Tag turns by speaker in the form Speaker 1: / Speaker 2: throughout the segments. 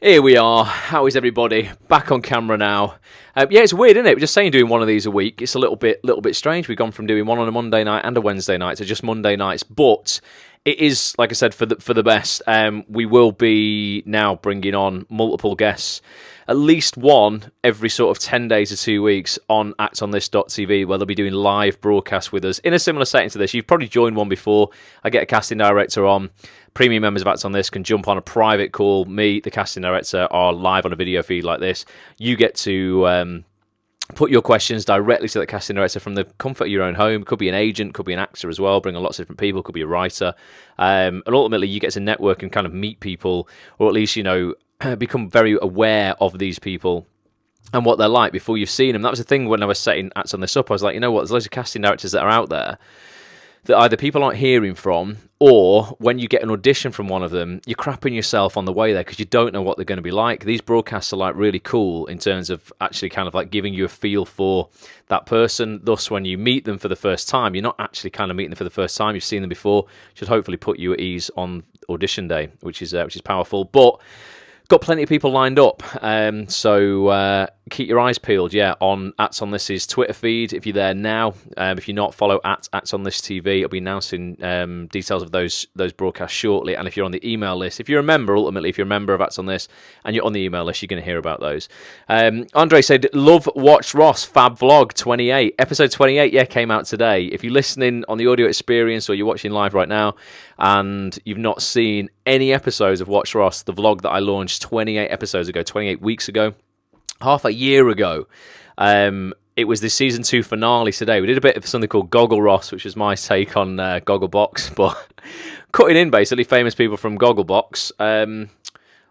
Speaker 1: Here we are. How is everybody? Back on camera now. Yeah, it's weird, isn't it? We're just saying doing one of these a week. It's a little bit strange. We've gone from doing one on a Monday night and a Wednesday night to just Monday nights. But it is, like I said, for the best. We will be now bringing on multiple guests, at least one every sort of 10 days or 2 weeks on actonthis.tv, where they'll be doing live broadcasts with us in a similar setting to this. You've probably joined one before. I get a casting director on. Premium members of Acts on This can jump on a private call. Me, the casting director, are live on a video feed like this. You get to put your questions directly to the casting director from the comfort of your own home. Could be an agent, could be an actor as well, bring on lots of different people, could be a writer. And ultimately, you get to network and kind of meet people, or at least, become very aware of these people and what they're like before you've seen them. That was the thing when I was setting Acts on This up. I was like, you know what, there's loads of casting directors that are out there that either people aren't hearing from, or when you get an audition from one of them, you're crapping yourself on the way there because you don't know what they're going to be like. These broadcasts are like really cool in terms of actually kind of like giving you a feel for that person. Thus, when you meet them for the first time, you're not actually kind of meeting them for the first time. You've seen them before. Should hopefully put you at ease on audition day, which is powerful. But got plenty of people lined up, so keep your eyes peeled, on Acts on This's Twitter feed if you're there now. If you're not, follow Acts on This TV. I'll be announcing details of those broadcasts shortly. And if you're on the email list, if you're a member, ultimately, if you're a member of Acts on This and you're on the email list, you're going to hear about those. Andre said, love Watch Ross, Fab Vlog 28. Episode 28, came out today. If you're listening on the audio experience or you're watching live right now and you've not seen any episodes of Watch Ross, the vlog that I launched 28 episodes ago, 28 weeks ago, half a year ago, it was the season 2 finale today. We did a bit of something called Goggle Ross, which was my take on Gogglebox, but cutting in basically famous people from Gogglebox,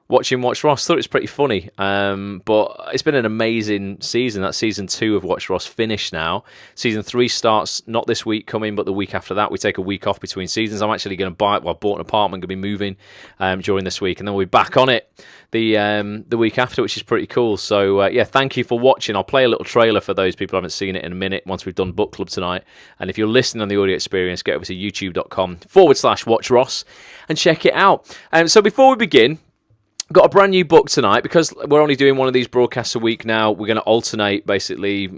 Speaker 1: watching Watch Ross. Thought it was pretty funny, but it's been an amazing season. That season 2 of Watch Ross finished now. Season 3 starts not this week coming, but the week after that. We take a week off between seasons. I'm actually going to I bought an apartment, going to be moving during this week, and then we'll be back on it the week after, which is pretty cool. So thank you for watching. I'll play a little trailer for those people who haven't seen it in a minute once we've done book club tonight. And if you're listening on the audio experience, get over to youtube.com/Watch Ross and check it out. So before we begin, got a brand new book tonight because we're only doing one of these broadcasts a week now. We're going to alternate, basically.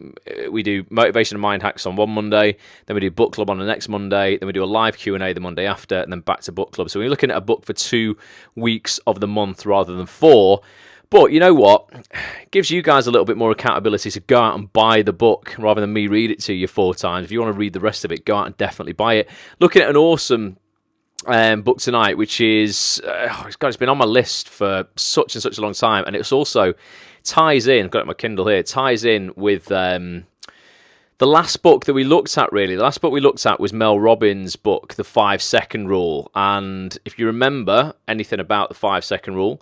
Speaker 1: We do Motivation and Mind Hacks on one Monday, then we do Book Club on the next Monday, then we do a live Q&A the Monday after, and then back to Book Club. So we're looking at a book for 2 weeks of the month rather than 4. But you know what? It gives you guys a little bit more accountability to go out and buy the book rather than me read it to you 4 times. If you want to read the rest of it, go out and definitely buy it. Looking at an awesome book tonight, which is it's been on my list for such and such a long time, and it's also ties in, I've got it on my Kindle here, ties in with the last book that we looked at. Really, the last book we looked at was Mel Robbins' book, The 5-Second Rule. And if you remember anything about the 5-second rule,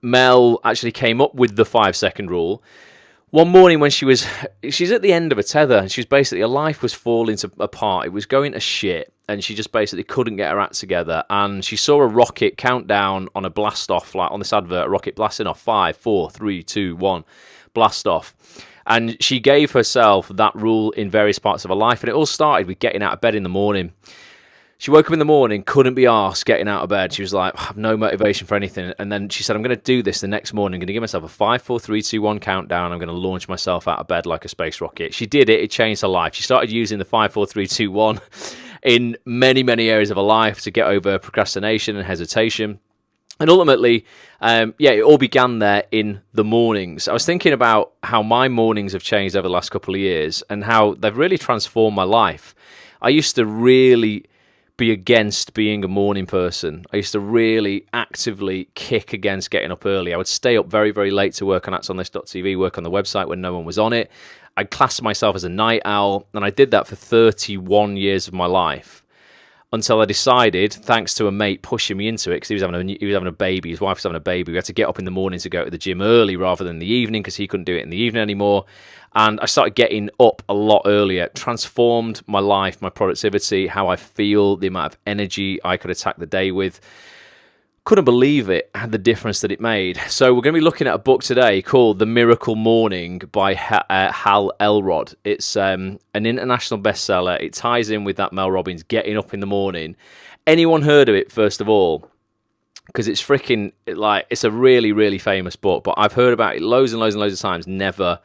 Speaker 1: Mel actually came up with the 5-second rule one morning when she's at the end of a tether, and she's basically, her life was falling apart. It was going to shit, and she just basically couldn't get her act together. And she saw a rocket countdown on a blast off, like on this advert, a rocket blasting off 5, 4, 3, 2, 1, blast off. And she gave herself that rule in various parts of her life, and it all started with getting out of bed in the morning. She woke up in the morning, couldn't be arsed getting out of bed. She was like, I have no motivation for anything. And then she said, I'm going to do this the next morning. I'm going to give myself a 5, 4, 3, 2, 1 countdown. I'm going to launch myself out of bed like a space rocket. She did it. It changed her life. She started using the 5, 4, 3, 2, 1 in many, many areas of her life to get over procrastination and hesitation. And ultimately, it all began there in the mornings. I was thinking about how my mornings have changed over the last couple of years and how they've really transformed my life. I used to really be against being a morning person. I used to really actively kick against getting up early. I would stay up very, very late to work on actonthis.tv, work on the website when no one was on it. I classed myself as a night owl, and I did that for 31 years of my life until I decided, thanks to a mate pushing me into it, because he was having a baby, his wife was having a baby. We had to get up in the morning to go to the gym early rather than the evening because he couldn't do it in the evening anymore. And I started getting up a lot earlier. It transformed my life, my productivity, how I feel, the amount of energy I could attack the day with. Couldn't believe it, the difference that it made. So we're going to be looking at a book today called The Miracle Morning by Hal Elrod. It's an international bestseller. It ties in with that Mel Robbins getting up in the morning. Anyone heard of it, first of all? because it's freaking, like, it's a really, really famous book, but I've heard about it loads and loads and loads of times, never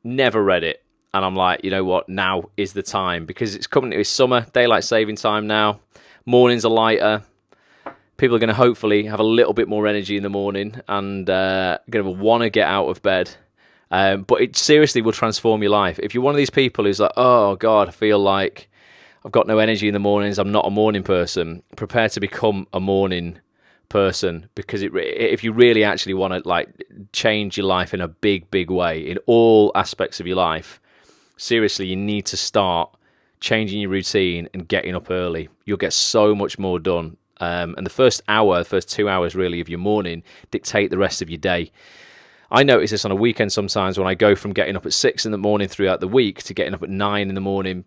Speaker 1: read it. And I'm like, you know what, now is the time, because it's coming, it's summer, daylight saving time now, mornings are lighter, people are going to hopefully have a little bit more energy in the morning and going to want to get out of bed. But it seriously will transform your life. If you're one of these people who's like, oh God, I feel like I've got no energy in the mornings, I'm not a morning person, prepare to become a morning person, because if you really actually want to like change your life in a big way in all aspects of your life, seriously, you need to start changing your routine and getting up early. You'll get so much more done, and the first 2 hours really of your morning dictate the rest of your day. I notice this on a weekend sometimes when I go from getting up at 6 in the morning throughout the week to getting up at 9 in the morning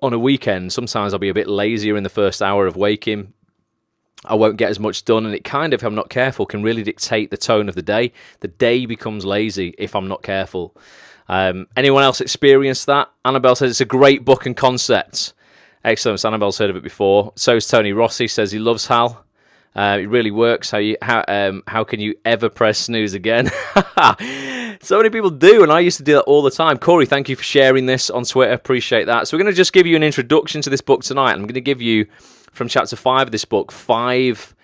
Speaker 1: on a weekend. Sometimes I'll be a bit lazier in the first hour of waking. I won't get as much done, and it kind of, if I'm not careful, can really dictate the tone of the day. The day becomes lazy if I'm not careful. Anyone else experienced that? Annabelle says it's a great book and concept. Excellent. So Annabelle's heard of it before. So is Tony Rossi, says he loves Hal. It really works. How can you ever press snooze again? So many people do, and I used to do that all the time. Corey, thank you for sharing this on Twitter. Appreciate that. So we're going to just give you an introduction to this book tonight. I'm going to give you, from chapter 5 of this book, 5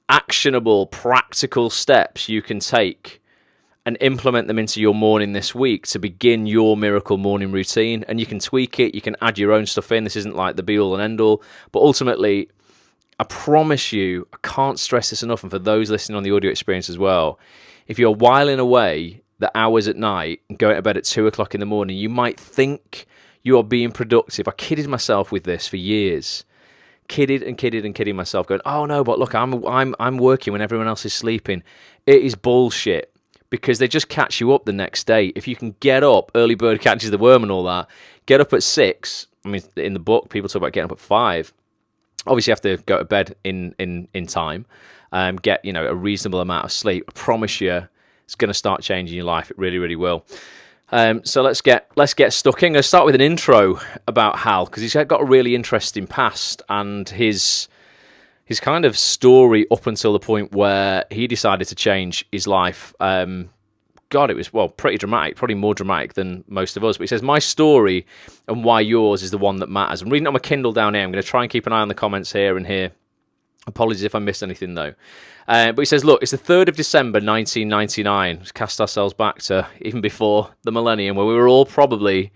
Speaker 1: actionable, practical steps you can take and implement them into your morning this week to begin your miracle morning routine. And you can tweak it, you can add your own stuff in. This isn't like the be-all and end-all. But ultimately, I promise you, I can't stress this enough, and for those listening on the audio experience as well, if you're whiling away the hours at night and going to bed at 2 o'clock in the morning, you might think you are being productive. I kidded myself with this for years. Kidding myself, going, oh no, but look, I'm working when everyone else is sleeping. It is bullshit, because they just catch you up the next day. If you can get up, early bird catches the worm and all that, get up at 6. I mean, in the book, people talk about getting up at 5. Obviously, you have to go to bed in time, get a reasonable amount of sleep. I promise you, it's going to start changing your life. It really, really will. So let's get stuck in. I'm going to start with an intro about Hal, because he's got a really interesting past, and his kind of story up until the point where he decided to change his life. God, it was, pretty dramatic, probably more dramatic than most of us. But he says, my story and why yours is the one that matters. I'm reading it on my Kindle down here. I'm going to try and keep an eye on the comments here and here. Apologies if I missed anything, though. But he says, look, it's the 3rd of December, 1999. Let's cast ourselves back to even before the millennium, where we were all probably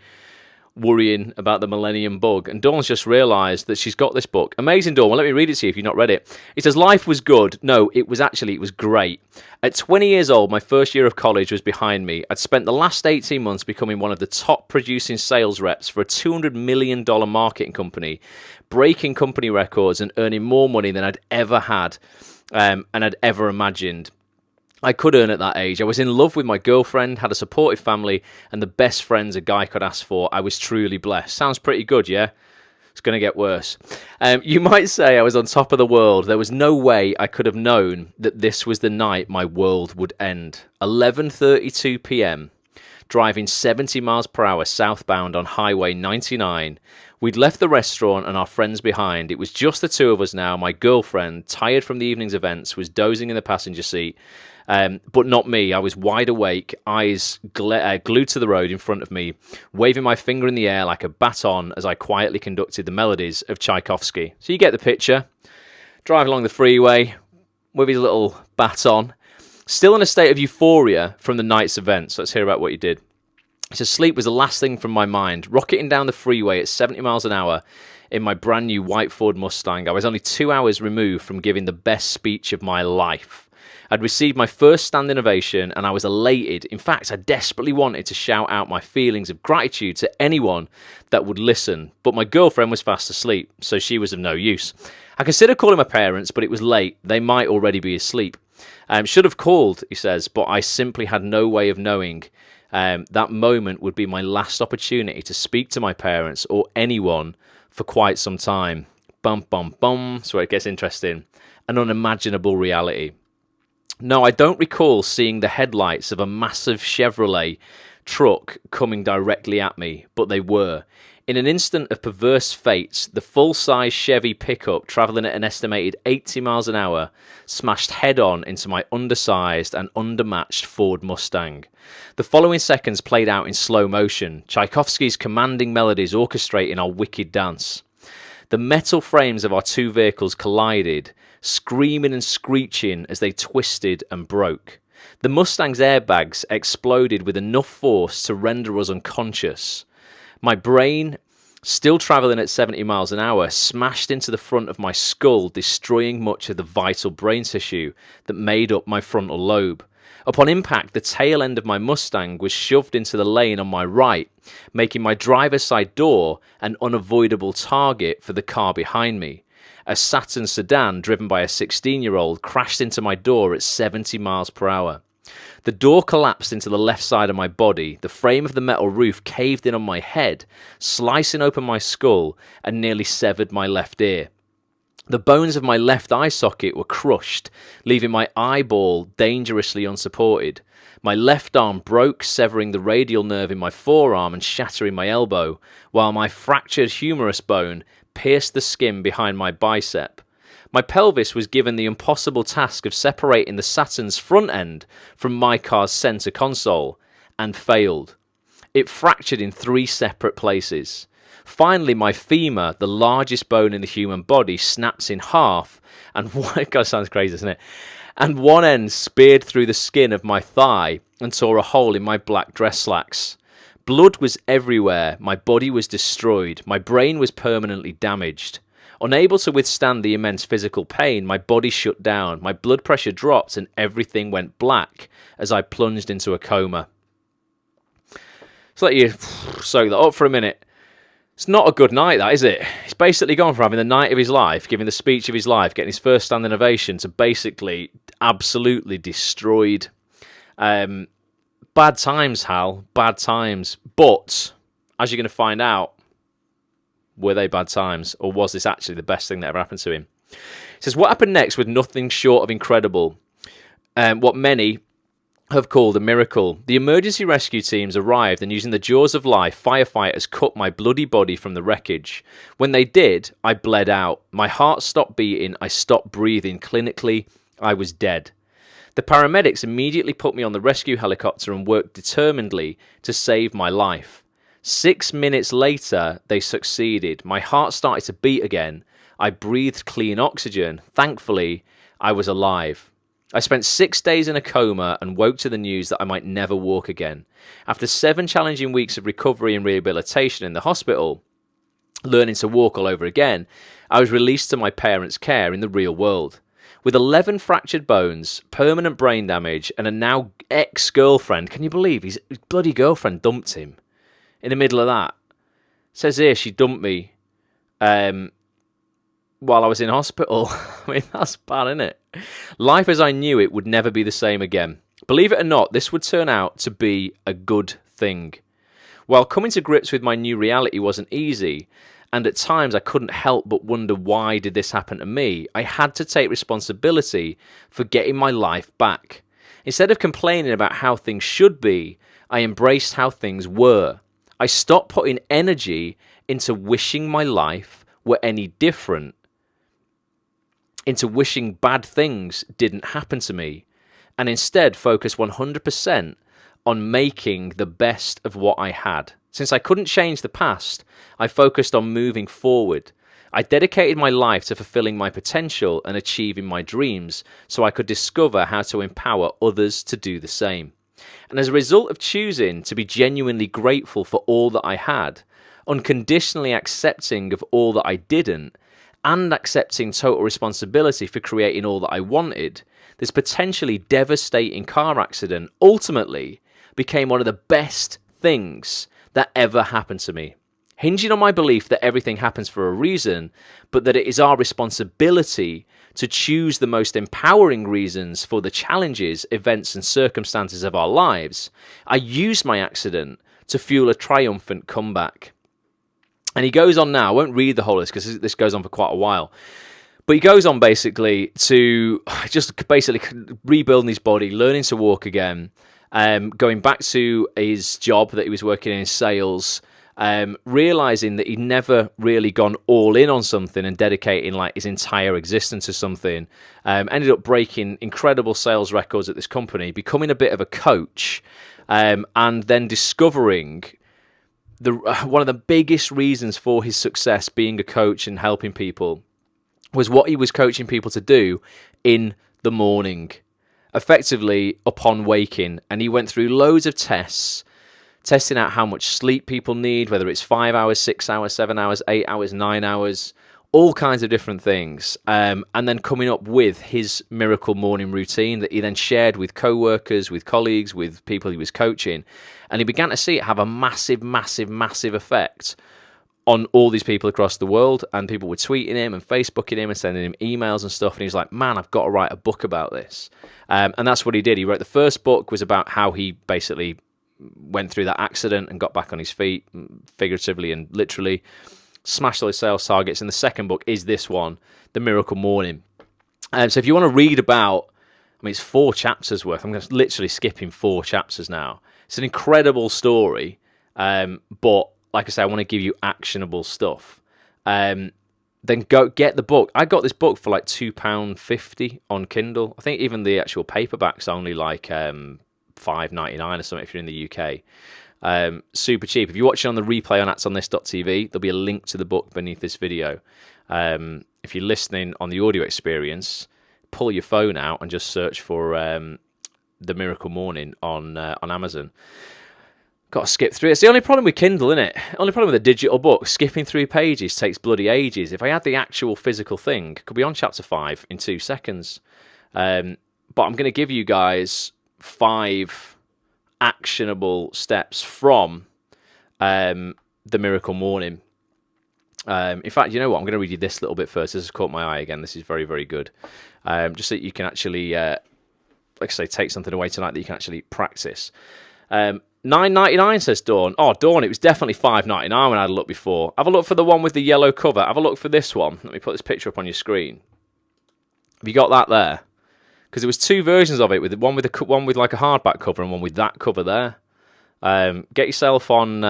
Speaker 1: worrying about the millennium bug. And Dawn's just realised that she's got this book. Amazing, Dawn. Well, let me read it to you if you've not read it. It says, life was good. No, it was great. At 20 years old, my first year of college was behind me. I'd spent the last 18 months becoming one of the top producing sales reps for a $200 million marketing company, breaking company records and earning more money than I'd ever had and I'd ever imagined I could earn at that age. I was in love with my girlfriend, had a supportive family, and the best friends a guy could ask for. I was truly blessed. Sounds pretty good, yeah? It's going to get worse. You might say I was on top of the world. There was no way I could have known that this was the night my world would end. 11:32 p.m., driving 70 miles per hour southbound on Highway 99. We'd left the restaurant and our friends behind. It was just the two of us now. My girlfriend, tired from the evening's events, was dozing in the passenger seat. But not me. I was wide awake, eyes glued to the road in front of me, waving my finger in the air like a baton as I quietly conducted the melodies of Tchaikovsky. So you get the picture. Driving along the freeway with his little baton, still in a state of euphoria from the night's events. Let's hear about what you did. He says, sleep was the last thing from my mind. Rocketing down the freeway at 70 miles an hour in my brand new white Ford Mustang, I was only 2 hours removed from giving the best speech of my life. I'd received my first standing ovation and I was elated. In fact, I desperately wanted to shout out my feelings of gratitude to anyone that would listen, but my girlfriend was fast asleep, so she was of no use. I considered calling my parents, but it was late. They might already be asleep. Should have called, he says, but I simply had no way of knowing that moment would be my last opportunity to speak to my parents or anyone for quite some time. Bum, bum, bum. That's where it gets interesting. An unimaginable reality. No, I don't recall seeing the headlights of a massive Chevrolet truck coming directly at me, but they were. In an instant of perverse fate, the full-size Chevy pickup, travelling at an estimated 80 miles an hour, smashed head-on into my undersized and undermatched Ford Mustang. The following seconds played out in slow motion, Tchaikovsky's commanding melodies orchestrating our wicked dance. The metal frames of our two vehicles collided, screaming and screeching as they twisted and broke. The Mustang's airbags exploded with enough force to render us unconscious. My brain, still travelling at 70 miles an hour, smashed into the front of my skull, destroying much of the vital brain tissue that made up my frontal lobe. Upon impact, the tail end of my Mustang was shoved into the lane on my right, making my driver's side door an unavoidable target for the car behind me. A Saturn sedan driven by a 16-year-old crashed into my door at 70 miles per hour. The door collapsed into the left side of my body, the frame of the metal roof caved in on my head, slicing open my skull and nearly severed my left ear. The bones of my left eye socket were crushed, leaving my eyeball dangerously unsupported. My left arm broke, severing the radial nerve in my forearm and shattering my elbow, while my fractured humerus bone pierced the skin behind my bicep. My pelvis was given the impossible task of separating the Saturn's front end from my car's centre console, and failed. It fractured in 3 separate places. Finally, my femur, the largest bone in the human body, snaps in half, and God, sounds crazy, doesn't it? And one end speared through the skin of my thigh and tore a hole in my black dress slacks. Blood was everywhere, my body was destroyed, my brain was permanently damaged. Unable to withstand the immense physical pain, my body shut down, my blood pressure dropped, and everything went black as I plunged into a coma. So let you soak that up for a minute. It's not a good night, that, is it? He's basically gone from having the night of his life, giving the speech of his life, getting his first standing ovation, to basically absolutely destroyed. Bad times, Hal. Bad times. But, as you're going to find out, were they bad times, or was this actually the best thing that ever happened to him? It says, what happened next was nothing short of incredible. What many have called a miracle. The emergency rescue teams arrived, and using the jaws of life, firefighters cut my bloody body from the wreckage. When they did, I bled out. My heart stopped beating. I stopped breathing. Clinically, I was dead. The paramedics immediately put me on the rescue helicopter and worked determinedly to save my life. 6 minutes later, they succeeded. My heart started to beat again. I breathed clean oxygen. Thankfully, I was alive. I spent 6 days in a coma and woke to the news that I might never walk again. After 7 challenging weeks of recovery and rehabilitation in the hospital, learning to walk all over again, I was released to my parents' care in the real world. With 11 fractured bones, permanent brain damage, and a now ex-girlfriend. Can you believe his bloody girlfriend dumped him? In the middle of that. It says here she dumped me while I was in hospital. I mean, that's bad, isn't it? Life as I knew it would never be the same again. Believe it or not, this would turn out to be a good thing. While coming to grips with my new reality wasn't easy, and at times I couldn't help but wonder why did this happen to me, I had to take responsibility for getting my life back. Instead of complaining about how things should be, I embraced how things were. I stopped putting energy into wishing my life were any different, into wishing bad things didn't happen to me, and instead focused 100% on making the best of what I had. Since I couldn't change the past, I focused on moving forward. I dedicated my life to fulfilling my potential and achieving my dreams so I could discover how to empower others to do the same. And as a result of choosing to be genuinely grateful for all that I had, unconditionally accepting of all that I didn't, and accepting total responsibility for creating all that I wanted, this potentially devastating car accident ultimately became one of the best things that ever happened to me. Hinging on my belief that everything happens for a reason, but that it is our responsibility to choose the most empowering reasons for the challenges, events, and circumstances of our lives, I used my accident to fuel a triumphant comeback. And he goes on now, I won't read the whole list because this goes on for quite a while, but he goes on basically to just basically rebuilding his body, learning to walk again, going back to his job that he was working in sales, realizing that he'd never really gone all in on something and dedicating like his entire existence to something. Ended up breaking incredible sales records at this company, becoming a bit of a coach, and then discovering one of the biggest reasons for his success being a coach and helping people was what he was coaching people to do in the morning, effectively upon waking. And he went through loads of tests, testing out how much sleep people need, whether it's 5 hours, 6 hours, 7 hours, 8 hours, 9 hours, all kinds of different things. And then coming up with his miracle morning routine that he then shared with co-workers, with colleagues, with people he was coaching. And he began to see it have a massive, massive, massive effect on all these people across the world, and people were tweeting him and Facebooking him and sending him emails and stuff, and he was like, man, I've got to write a book about this. And that's what he did. He wrote the first book, was about how he basically went through that accident and got back on his feet, figuratively and literally, smashed all his sales targets. And the second book is this one, The Miracle Morning. So if you want to read about, I mean, it's 4 chapters worth. I'm just literally skipping 4 chapters now. It's an incredible story, but like I say, I want to give you actionable stuff. Then go get the book. I got this book for like £2.50 on Kindle. I think even the actual paperback's only like $5.99 or something if you're in the UK. Super cheap. If you watch it on the replay on actsonthis.tv, there'll be a link to the book beneath this video. If you're listening on the audio experience, pull your phone out and just search for The Miracle Morning on Amazon. Got to skip through it. It's the only problem with Kindle, isn't it? Only problem with a digital book. Skipping through pages takes bloody ages. If I had the actual physical thing, could be on chapter 5 in 2 seconds. But I'm going to give you guys 5 actionable steps from The Miracle Morning. In fact, you know what? I'm going to read you this little bit first. This has caught my eye again. This is very, very good. Just so that you can actually, like I say, take something away tonight that you can actually practice. $9.99 says Dawn. Oh, Dawn, it was definitely $5.99 when I had a look before. Have a look for the one with the yellow cover. Have a look for this one. Let me put this picture up on your screen. Have you got that there? Because there was 2 versions of it, with one with like a hardback cover and one with that cover there. Get yourself on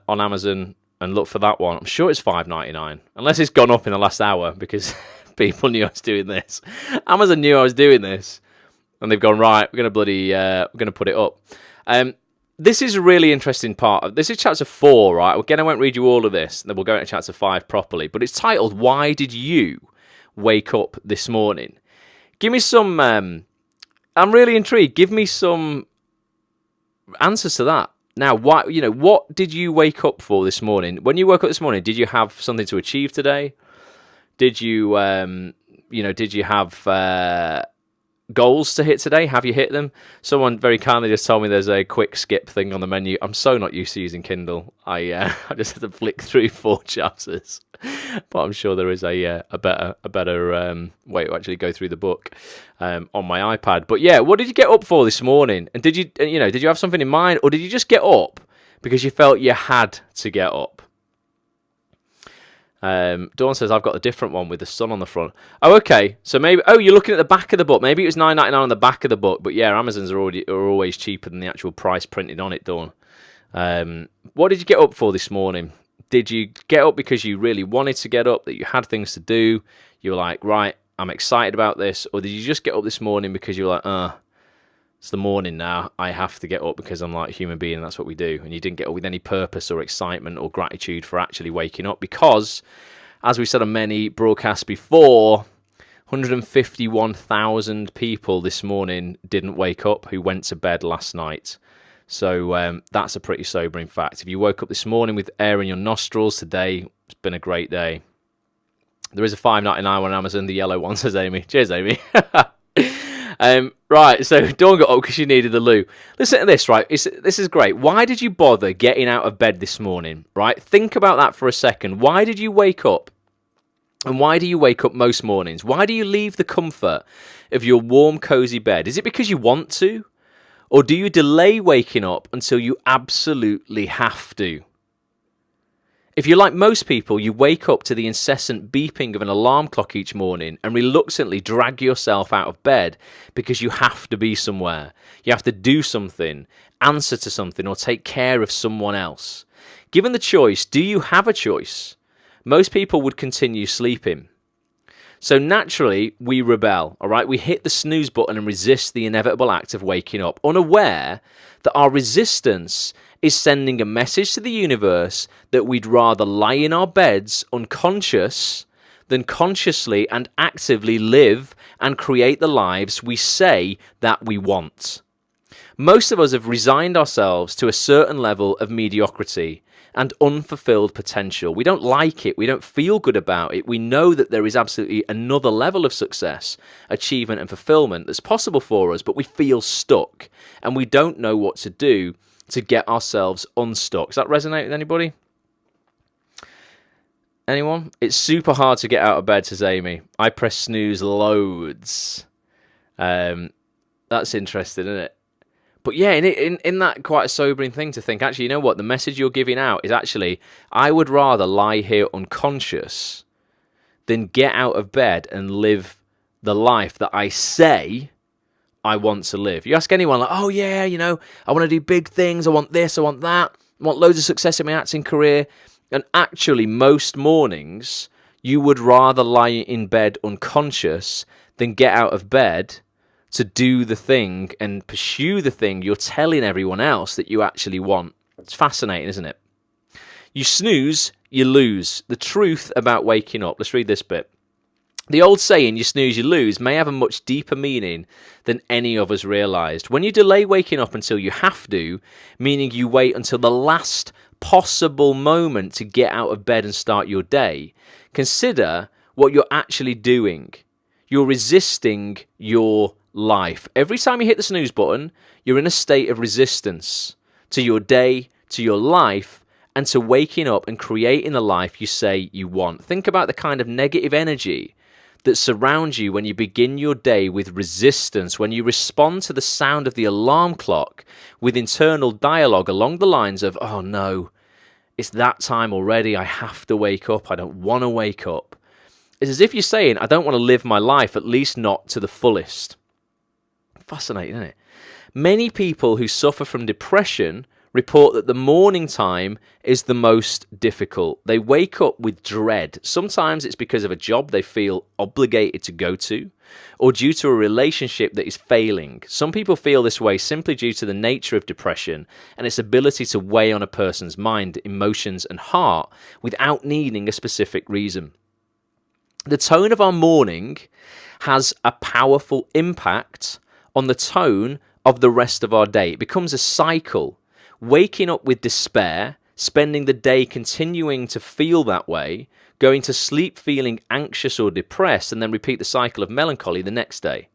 Speaker 1: Amazon and look for that one. I'm sure it's $5.99, unless it's gone up in the last hour because people knew I was doing this. Amazon knew I was doing this, and they've gone, right, we're gonna put it up. This is a really interesting part. This is chapter 4, right? Again, I won't read you all of this, then we'll go into chapter 5 properly. But it's titled, Why Did You Wake Up This Morning? Give me some... I'm really intrigued. Give me some answers to that. Now, what did you wake up for this morning? When you woke up this morning, did you have something to achieve today? Did you, did you have... goals to hit today? Have you hit them? Someone very kindly just told me there's a quick skip thing on the menu. I'm so not used to using Kindle. I just had to flick through 4 chapters, but I'm sure there is a better way to actually go through the book on my iPad. But yeah, what did you get up for this morning? And did you have something in mind, or did you just get up because you felt you had to get up? Dawn says, I've got a different one with the sun on the front. Oh, okay. So maybe... Oh, you're looking at the back of the book. Maybe it was $9.99 on the back of the book. But yeah, Amazon's are always cheaper than the actual price printed on it, Dawn. What did you get up for this morning? Did you get up because you really wanted to get up, that you had things to do? You were like, right, I'm excited about this. Or did you just get up this morning because you were like, it's the morning now, I have to get up because I'm like a human being and that's what we do. And you didn't get up with any purpose or excitement or gratitude for actually waking up because, as we said on many broadcasts before, 151,000 people this morning didn't wake up who went to bed last night. So that's a pretty sobering fact. If you woke up this morning with air in your nostrils today, it's been a great day. There is a $5.99 one on Amazon, the yellow one, says Amy. Cheers, Amy. Right, so Dawn got up because she needed the loo. Listen to this, right? This is great. Why did you bother getting out of bed this morning, right? Think about that for a second. Why did you wake up? And why do you wake up most mornings? Why do you leave the comfort of your warm, cozy bed? Is it because you want to? Or do you delay waking up until you absolutely have to? If you're like most people, you wake up to the incessant beeping of an alarm clock each morning and reluctantly drag yourself out of bed because you have to be somewhere. You have to do something, answer to something, or take care of someone else. Given the choice, do you have a choice? Most people would continue sleeping. So naturally, we rebel, all right? We hit the snooze button and resist the inevitable act of waking up, unaware that our resistance is sending a message to the universe that we'd rather lie in our beds unconscious than consciously and actively live and create the lives we say that we want. Most of us have resigned ourselves to a certain level of mediocrity and unfulfilled potential. We don't like it. We don't feel good about it. We know that there is absolutely another level of success, achievement, and fulfillment that's possible for us, but we feel stuck and we don't know what to do to get ourselves unstuck. Does that resonate with anybody? Anyone? It's super hard to get out of bed, says Amy. I press snooze loads. That's interesting, isn't it? But yeah, in that quite a sobering thing to think, actually, you know what? The message you're giving out is actually, I would rather lie here unconscious than get out of bed and live the life that I say I want to live. You ask anyone, like, oh yeah, you know, I want to do big things. I want this, I want that. I want loads of success in my acting career. And actually, most mornings, you would rather lie in bed unconscious than get out of bed to do the thing and pursue the thing you're telling everyone else that you actually want. It's fascinating, isn't it? You snooze, you lose. The truth about waking up. Let's read this bit. The old saying, you snooze, you lose, may have a much deeper meaning than any of us realised. When you delay waking up until you have to, meaning you wait until the last possible moment to get out of bed and start your day, consider what you're actually doing. You're resisting your life. Every time you hit the snooze button, you're in a state of resistance to your day, to your life, and to waking up and creating the life you say you want. Think about the kind of negative energy that surrounds you when you begin your day with resistance, when you respond to the sound of the alarm clock with internal dialogue along the lines of, oh no, it's that time already, I have to wake up, I don't want to wake up. It's as if you're saying, I don't want to live my life, at least not to the fullest. Fascinating, isn't it? Many people who suffer from depression report that the morning time is the most difficult. They wake up with dread. Sometimes it's because of a job they feel obligated to go to, or due to a relationship that is failing. Some people feel this way simply due to the nature of depression and its ability to weigh on a person's mind, emotions, and heart without needing a specific reason. The tone of our morning has a powerful impact on the tone of the rest of our day. It becomes a cycle. Waking up with despair, spending the day continuing to feel that way, going to sleep feeling anxious or depressed, and then repeat the cycle of melancholy the next day.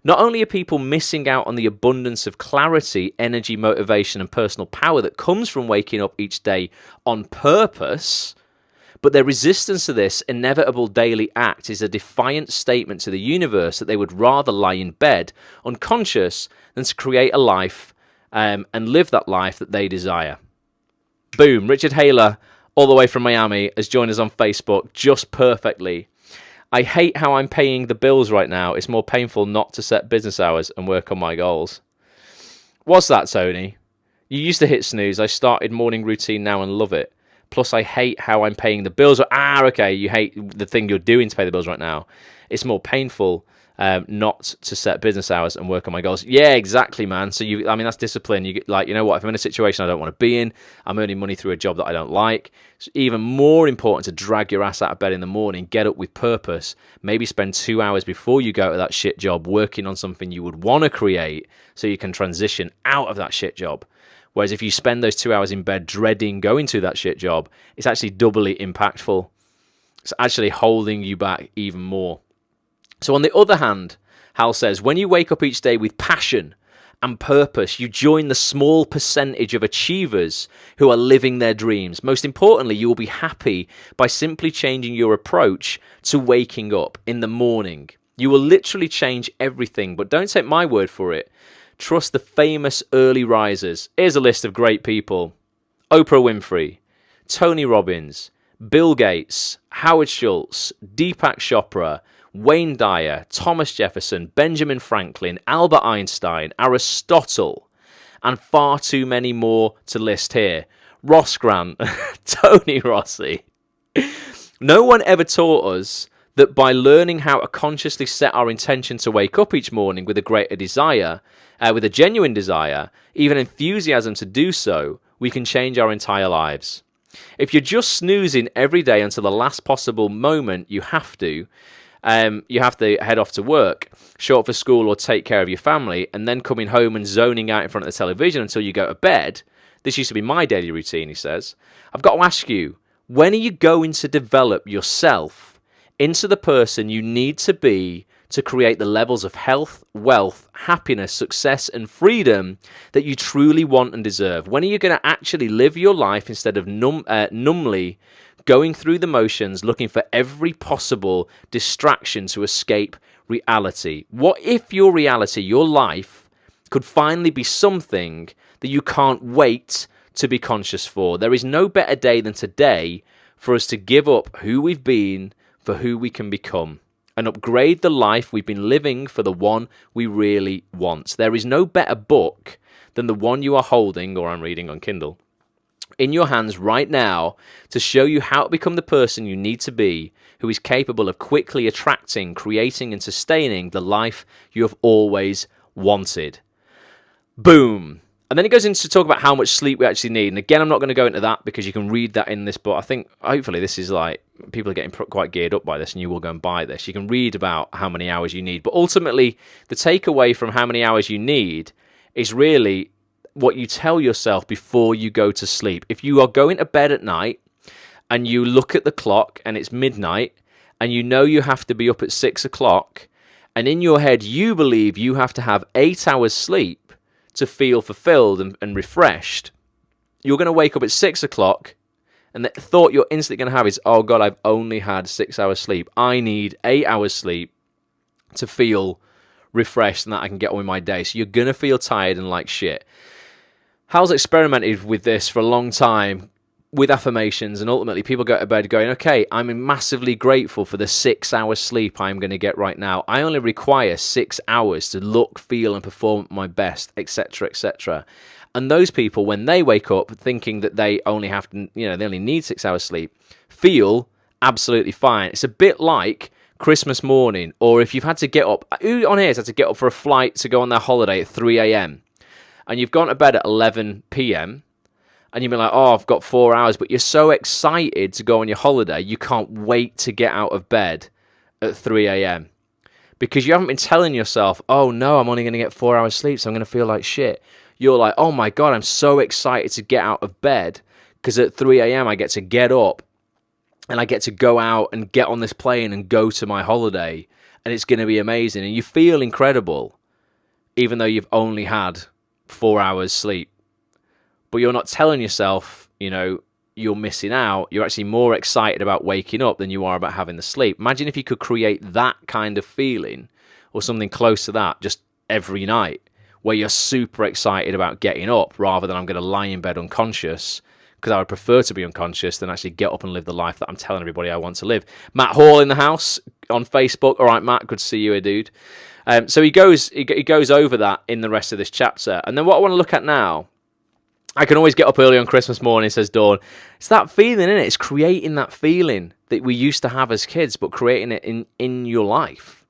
Speaker 1: Not only are people missing out on the abundance of clarity, energy, motivation, and personal power that comes from waking up each day on purpose, but their resistance to this inevitable daily act is a defiant statement to the universe that they would rather lie in bed, unconscious, than to create a life and live that life that they desire. Boom. Richard Haler, all the way from Miami, has joined us on Facebook just perfectly. I hate how I'm paying the bills right now. It's more painful not to set business hours and work on my goals. What's that, Tony? You used to hit snooze. I started morning routine now and love it. Plus, I hate how I'm paying the bills. Okay, you hate the thing you're doing to pay the bills right now. It's more painful not to set business hours and work on my goals. Yeah, exactly, man. So, that's discipline. You get, like, you know what? If I'm in a situation I don't want to be in, I'm earning money through a job that I don't like. It's even more important to drag your ass out of bed in the morning, get up with purpose, maybe spend 2 hours before you go to that shit job working on something you would want to create so you can transition out of that shit job. Whereas if you spend those 2 hours in bed dreading going to that shit job, it's actually doubly impactful. It's actually holding you back even more. So on the other hand, Hal says, when you wake up each day with passion and purpose, you join the small percentage of achievers who are living their dreams. Most importantly, you will be happy by simply changing your approach to waking up in the morning. You will literally change everything, but don't take my word for it. Trust the famous early risers. Here's a list of great people. Oprah Winfrey, Tony Robbins, Bill Gates, Howard Schultz, Deepak Chopra, Wayne Dyer, Thomas Jefferson, Benjamin Franklin, Albert Einstein, Aristotle, and far too many more to list here. Ross Grant, Tony Rossi. No one ever taught us that by learning how to consciously set our intention to wake up each morning with a greater desire, with a genuine desire, even enthusiasm to do so, we can change our entire lives. If you're just snoozing every day until the last possible moment you have to head off to work, show up for school or take care of your family, and then coming home and zoning out in front of the television until you go to bed, this used to be my daily routine, he says, I've got to ask you, when are you going to develop yourself into the person you need to be to create the levels of health, wealth, happiness, success, and freedom that you truly want and deserve? When are you going to actually live your life instead of numbly going through the motions, looking for every possible distraction to escape reality? What if your reality, your life, could finally be something that you can't wait to be conscious for? There is no better day than today for us to give up who we've been for who we can become, and upgrade the life we've been living for the one we really want. There is no better book than the one you are holding, or I'm reading on Kindle, in your hands right now to show you how to become the person you need to be, who is capable of quickly attracting, creating, and sustaining the life you have always wanted. Boom. And then he goes into to talk about how much sleep we actually need. And again, I'm not going to go into that because you can read that in this book. I think, hopefully, this is like, people are getting quite geared up by this and you will go and buy this. You can read about how many hours you need. But ultimately, the takeaway from how many hours you need is really what you tell yourself before you go to sleep. If you are going to bed at night and you look at the clock and it's midnight and you know you have to be up at 6 o'clock, and in your head you believe you have to have 8 hours sleep to feel fulfilled and refreshed, you're going to wake up at 6 o'clock, and the thought you're instantly going to have is, oh God, I've only had 6 hours sleep. I need 8 hours sleep to feel refreshed and that I can get on with my day. So you're going to feel tired and like shit. Hal's experimented with this for a long time with affirmations, and ultimately people go to bed going, okay, I'm massively grateful for the 6 hours sleep I'm going to get right now. I only require 6 hours to look, feel, and perform at my best, etc., etc. And those people, when they wake up thinking that they only have to, they only need 6 hours sleep, feel absolutely fine. It's a bit like Christmas morning, or if you've had to get up, who on here has had to get up for a flight to go on their holiday at 3 a.m. and you've gone to bed at 11 p.m. and you've been like, oh, I've got 4 hours, but you're so excited to go on your holiday, you can't wait to get out of bed at 3 a.m. because you haven't been telling yourself, oh no, I'm only going to get 4 hours sleep, so I'm going to feel like shit. You're like, oh my God, I'm so excited to get out of bed because at 3 a.m. I get to get up and I get to go out and get on this plane and go to my holiday, and it's going to be amazing. And you feel incredible, even though you've only had 4 hours sleep. But you're not telling yourself, you're missing out. You're actually more excited about waking up than you are about having the sleep. Imagine if you could create that kind of feeling or something close to that just every night, where you're super excited about getting up rather than I'm going to lie in bed unconscious, because I would prefer to be unconscious than actually get up and live the life that I'm telling everybody I want to live. Matt Hall in the house on Facebook. All right, Matt, good to see you here, dude. So he goes over that in the rest of this chapter. And then what I want to look at now, I can always get up early on Christmas morning, says Dawn. It's that feeling, isn't it? It's creating that feeling that we used to have as kids, but creating it in your life.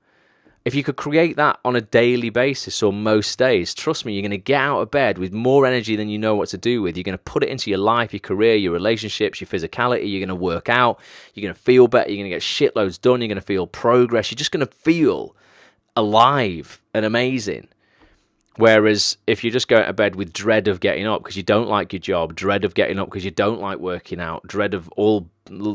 Speaker 1: If you could create that on a daily basis or most days, trust me, you're going to get out of bed with more energy than you know what to do with. You're going to put it into your life, your career, your relationships, your physicality. You're going to work out. You're going to feel better. You're going to get shitloads done. You're going to feel progress. You're just going to feel alive and amazing. Whereas if you just go to bed with dread of getting up because you don't like your job, dread of getting up because you don't like working out, dread of all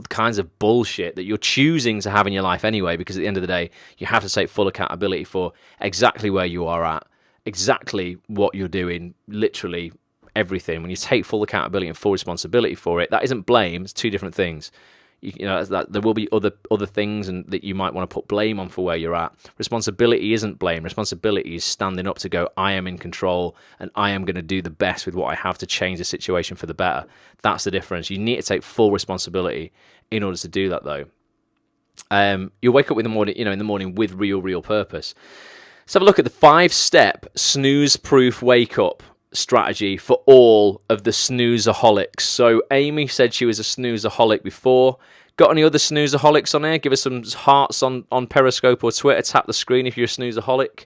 Speaker 1: kinds of bullshit that you're choosing to have in your life anyway, because at the end of the day, you have to take full accountability for exactly where you are at, exactly what you're doing, literally everything. When you take full accountability and full responsibility for it, that isn't blame, it's two different things. There will be other things and that you might want to put blame on for where you're at. Responsibility isn't blame. Responsibility is standing up to go, I am in control and I am going to do the best with what I have to change the situation for the better. That's the difference. You need to take full responsibility in order to do that, though. You'll wake up in the morning with real purpose. Let's have a look at the 5-step snooze-proof wake-up. strategy for all of the snoozaholics. So Amy said she was a snoozaholic before. Got any other snoozaholics on here? Give us some hearts on Periscope or Twitter. Tap the screen if you're a snoozaholic.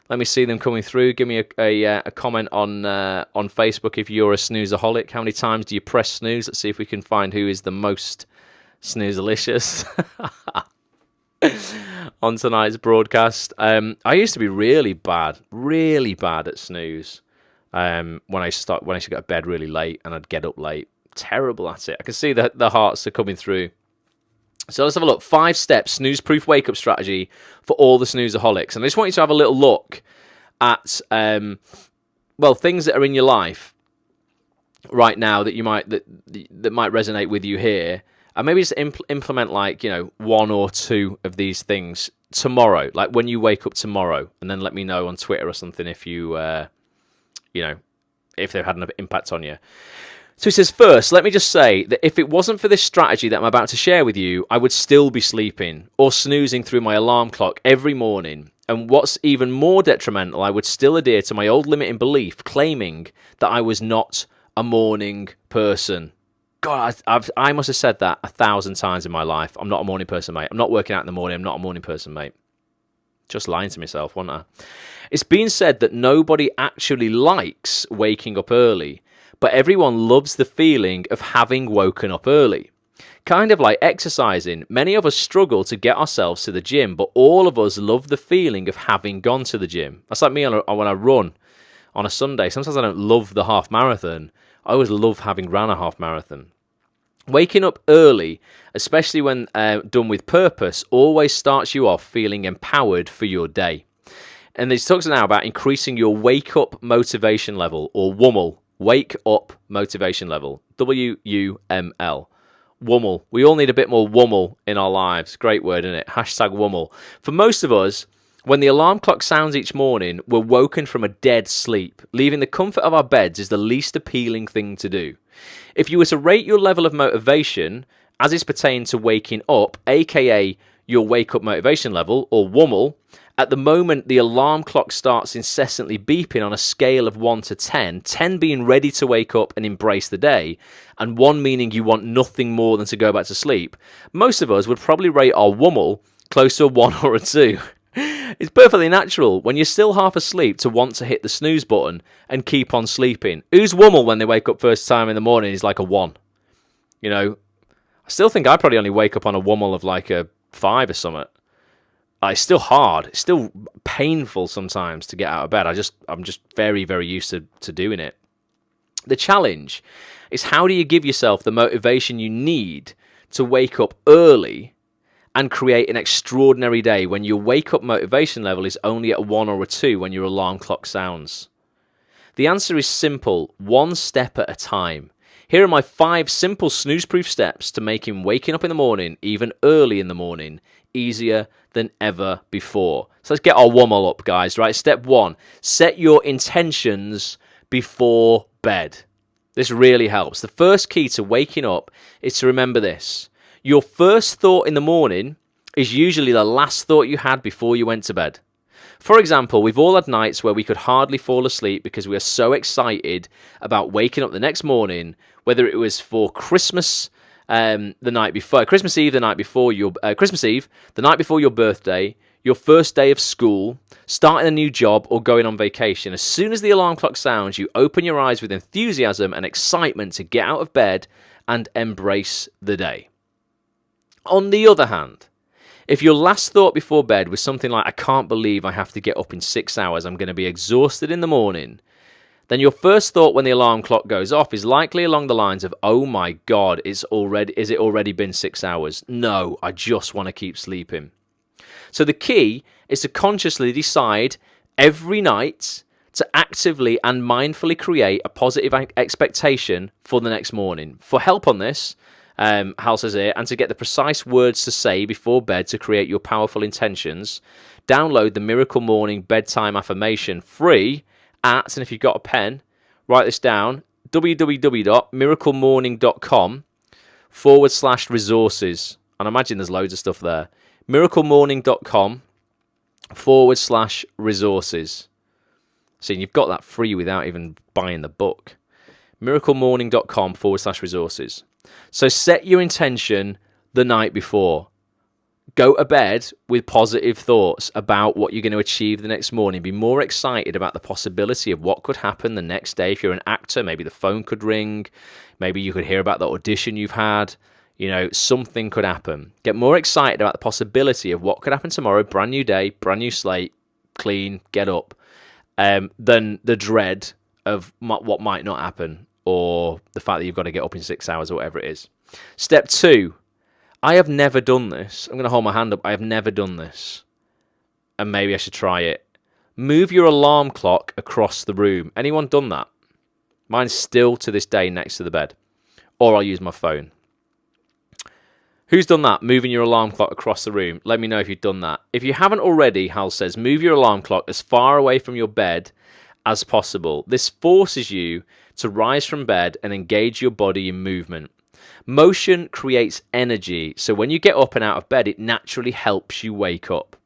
Speaker 1: Let me see them coming through. Give me a comment on Facebook if you're a snoozaholic. How many times do you press snooze? Let's see if we can find who is the most snoozalicious on tonight's broadcast. I used to be really bad at snooze. When I used to go to bed really late and I'd get up late. Terrible at it. I can see that the hearts are coming through. So let's have a look. 5 steps snooze-proof wake-up strategy for all the snoozaholics. And I just want you to have a little look at things that are in your life right now that you might that might resonate with you here, and maybe just implement 1 or 2 of these things tomorrow, like when you wake up tomorrow, and then let me know on Twitter or something if you if they've had an impact on you. So he says, first, let me just say that if it wasn't for this strategy that I'm about to share with you, I would still be sleeping or snoozing through my alarm clock every morning. And what's even more detrimental, I would still adhere to my old limiting belief, claiming that I was not a morning person. God, I must have said that 1,000 times in my life. I'm not a morning person, mate. I'm not working out in the morning. I'm not a morning person, mate. Just lying to myself, wasn't I? It's been said that nobody actually likes waking up early, but everyone loves the feeling of having woken up early. Kind of like exercising. Many of us struggle to get ourselves to the gym, but all of us love the feeling of having gone to the gym. That's like me when I run on a Sunday. Sometimes I don't love the half marathon. I always love having ran a half marathon. Waking up early, especially when done with purpose, always starts you off feeling empowered for your day. And this talks now about increasing your wake-up motivation level, or WUML. Wake up motivation level. WUML. WUML. We all need a bit more WUML in our lives. Great word, isn't it? Hashtag WUML. For most of us, when the alarm clock sounds each morning, we're woken from a dead sleep. Leaving the comfort of our beds is the least appealing thing to do. If you were to rate your level of motivation as is pertaining to waking up, aka your wake up motivation level, or WUML, at the moment the alarm clock starts incessantly beeping on a scale of 1 to 10, 10 being ready to wake up and embrace the day, and 1 meaning you want nothing more than to go back to sleep, most of us would probably rate our WUML close to a 1 or a 2. It's perfectly natural when you're still half asleep to want to hit the snooze button and keep on sleeping. Whose WUML when they wake up first time in the morning is like a 1? You know, I still think I probably only wake up on a WUML of like a 5 or something. It's still hard. It's still painful sometimes to get out of bed. I'm just very, very used to doing it. The challenge is, how do you give yourself the motivation you need to wake up early and create an extraordinary day when your wake-up motivation level is only at a 1 or a 2 when your alarm clock sounds? The answer is simple, 1 step at a time. Here are my 5 simple snooze-proof steps to making waking up in the morning, even early in the morning, easier than ever before. So let's get our WUML up, guys, right? Step 1, set your intentions before bed. This really helps. The first key to waking up is to remember this. Your first thought in the morning is usually the last thought you had before you went to bed. For example, we've all had nights where we could hardly fall asleep because we are so excited about waking up the next morning, whether it was for Christmas the night before, Christmas Eve the night before your birthday, your first day of school, starting a new job, or going on vacation. As soon as the alarm clock sounds, you open your eyes with enthusiasm and excitement to get out of bed and embrace the day. On the other hand, if your last thought before bed was something like, I can't believe I have to get up in 6 hours, I'm going to be exhausted in the morning, then your first thought when the alarm clock goes off is likely along the lines of, oh my God, is it already been 6 hours? No, I just want to keep sleeping. So the key is to consciously decide every night to actively and mindfully create a positive expectation for the next morning. For help on this, Hal says here, and to get the precise words to say before bed to create your powerful intentions, download the Miracle Morning Bedtime Affirmation free at, and if you've got a pen, write this down, www.miraclemorning.com/resources. And I imagine there's loads of stuff there. miraclemorning.com/resources. So you've got that free without even buying the book. miraclemorning.com/resources. So set your intention the night before. Go to bed with positive thoughts about what you're going to achieve the next morning. Be more excited about the possibility of what could happen the next day. If you're an actor, maybe the phone could ring. Maybe you could hear about the audition you've had. You know, something could happen. Get more excited about the possibility of what could happen tomorrow. Brand new day, brand new slate, clean, get up. Than the dread of what might not happen, or the fact that you've got to get up in 6 hours or whatever it is. Step 2. I have never done this. I'm going to hold my hand up. I have never done this. And maybe I should try it. Move your alarm clock across the room. Anyone done that? Mine's still to this day next to the bed. Or I'll use my phone. Who's done that? Moving your alarm clock across the room. Let me know if you've done that. If you haven't already, Hal says, move your alarm clock as far away from your bed as possible. This forces you to rise from bed and engage your body in movement. Motion creates energy, so when you get up and out of bed, it naturally helps you wake up.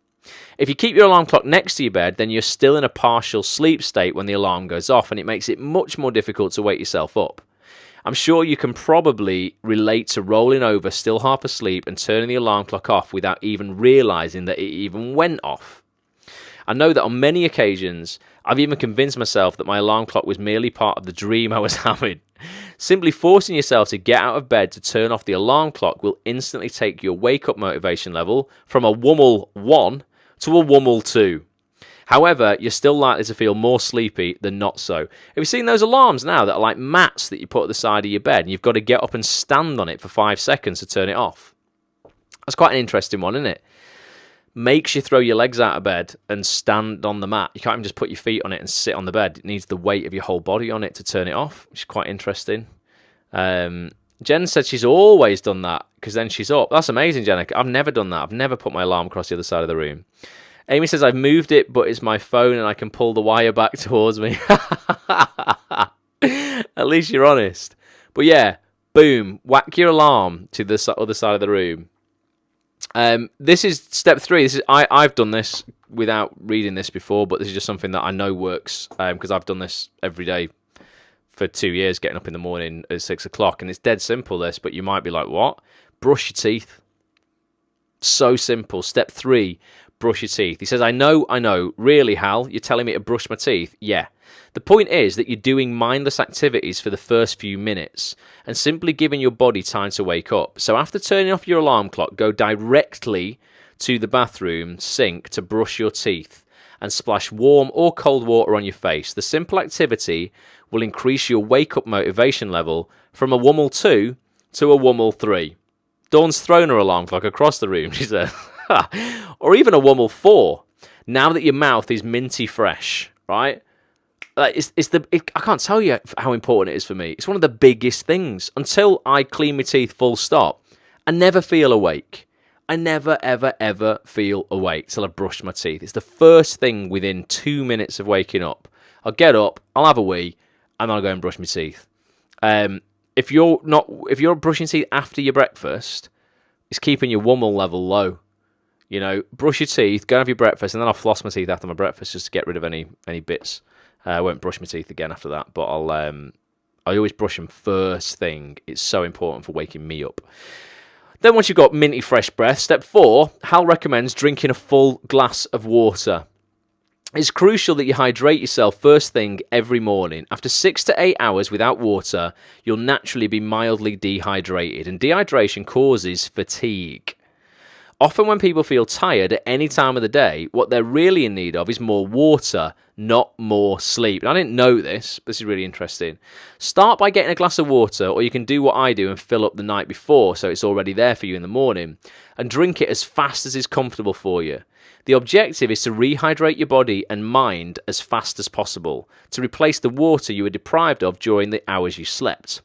Speaker 1: If you keep your alarm clock next to your bed, then you're still in a partial sleep state when the alarm goes off, and it makes it much more difficult to wake yourself up. I'm sure you can probably relate to rolling over, still half asleep, and turning the alarm clock off without even realising that it even went off. I know that on many occasions, I've even convinced myself that my alarm clock was merely part of the dream I was having. Simply forcing yourself to get out of bed to turn off the alarm clock will instantly take your wake-up motivation level from a Wummel 1 to a Wummel 2. However, you're still likely to feel more sleepy than not so. Have you seen those alarms now that are like mats that you put at the side of your bed and you've got to get up and stand on it for 5 seconds to turn it off? That's quite an interesting one, isn't it? Makes you throw your legs out of bed and stand on the mat. You can't even just put your feet on it and sit on the bed. It needs the weight of your whole body on it to turn it off, which is quite interesting. Jen said she's always done that because then she's up. That's amazing, Jenica. I've never done that. I've never put my alarm across the other side of the room. Amy says, I've moved it, but it's my phone and I can pull the wire back towards me. At least you're honest. But yeah, boom, whack your alarm to the other side of the room. This is step 3. I've done this without reading this before, but this is just something that I know works because I've done this every day for 2 years, getting up in the morning at 6 o'clock. And it's dead simple, this, but you might be like, what? Brush your teeth. So simple. Step 3. Brush your teeth. He says, I know. Really, Hal? You're telling me to brush my teeth? Yeah. The point is that you're doing mindless activities for the first few minutes and simply giving your body time to wake up. So after turning off your alarm clock, go directly to the bathroom sink to brush your teeth and splash warm or cold water on your face. The simple activity will increase your wake-up motivation level from a Wummel 2 to a Wummel 3. Dawn's thrown her alarm clock across the room, she said. Or even a Wummel 4. Now that your mouth is minty fresh, right? I can't tell you how important it is for me. It's one of the biggest things. Until I clean my teeth full stop, I never feel awake. I never, ever, ever feel awake till I've brushed my teeth. It's the first thing within 2 minutes of waking up. I'll get up, I'll have a wee, and I'll go and brush my teeth. If you're brushing teeth after your breakfast, it's keeping your Wummel level low. You know, brush your teeth, go and have your breakfast, and then I'll floss my teeth after my breakfast just to get rid of any bits. I won't brush my teeth again after that, but I always brush them first thing. It's so important for waking me up. Then once you've got minty fresh breath, step 4, Hal recommends drinking a full glass of water. It's crucial that you hydrate yourself first thing every morning. After 6 to 8 hours without water, you'll naturally be mildly dehydrated, and dehydration causes fatigue. Often when people feel tired at any time of the day, what they're really in need of is more water, not more sleep. And I didn't know this, but this is really interesting. Start by getting a glass of water, or you can do what I do and fill up the night before so it's already there for you in the morning, and drink it as fast as is comfortable for you. The objective is to rehydrate your body and mind as fast as possible, to replace the water you were deprived of during the hours you slept.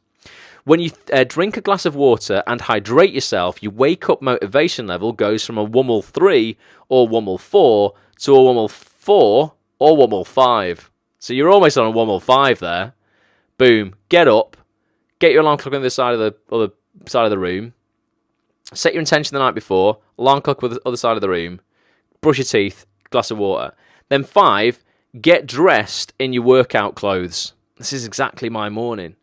Speaker 1: When you drink a glass of water and hydrate yourself, your wake-up motivation level goes from a Wummel 3 or Wummel 4 to a Wummel 4 or Wummel 5. So you're almost on a Wummel 5 there. Boom. Get up. Get your alarm clock on the side of the room. Set your intention the night before. Alarm clock with the other side of the room. Brush your teeth. Glass of water. Then 5, get dressed in your workout clothes. This is exactly my morning.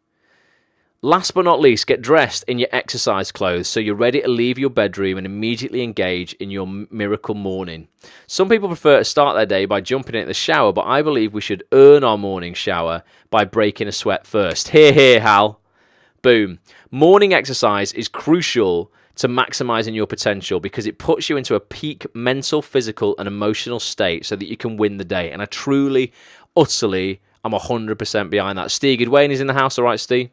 Speaker 1: Last but not least, get dressed in your exercise clothes so you're ready to leave your bedroom and immediately engage in your miracle morning. Some people prefer to start their day by jumping into the shower, but I believe we should earn our morning shower by breaking a sweat first. Hear, hear, Hal. Boom. Morning exercise is crucial to maximizing your potential because it puts you into a peak mental, physical, and emotional state so that you can win the day. And I truly, utterly, I'm 100% behind that. Steve Goodwayne is in the house, all right, Steve?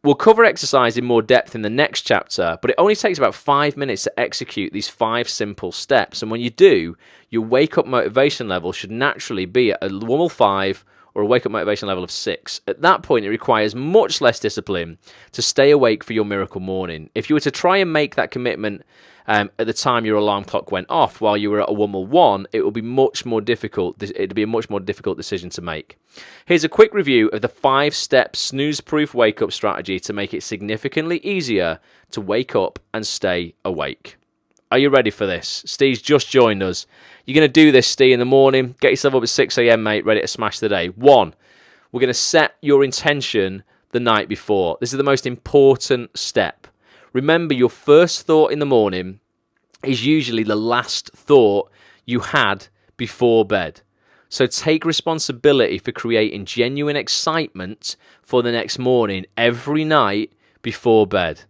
Speaker 1: We'll cover exercise in more depth in the next chapter, but it only takes about 5 minutes to execute these 5 simple steps. And when you do, your wake-up motivation level should naturally be at a normal 5 or a wake-up motivation level of 6. At that point, it requires much less discipline to stay awake for your miracle morning. If you were to try and make that commitment at the time your alarm clock went off while you were at a 1:1, it would be much more difficult. It'd be a much more difficult decision to make. Here's a quick review of the 5-step snooze-proof wake-up strategy to make it significantly easier to wake up and stay awake. Are you ready for this? Steve's just joined us. You're going to do this, Steve, in the morning. Get yourself up at 6 a.m., mate, ready to smash the day. 1, we're going to set your intention the night before. This is the most important step. Remember, your first thought in the morning is usually the last thought you had before bed. So take responsibility for creating genuine excitement for the next morning every night before bed.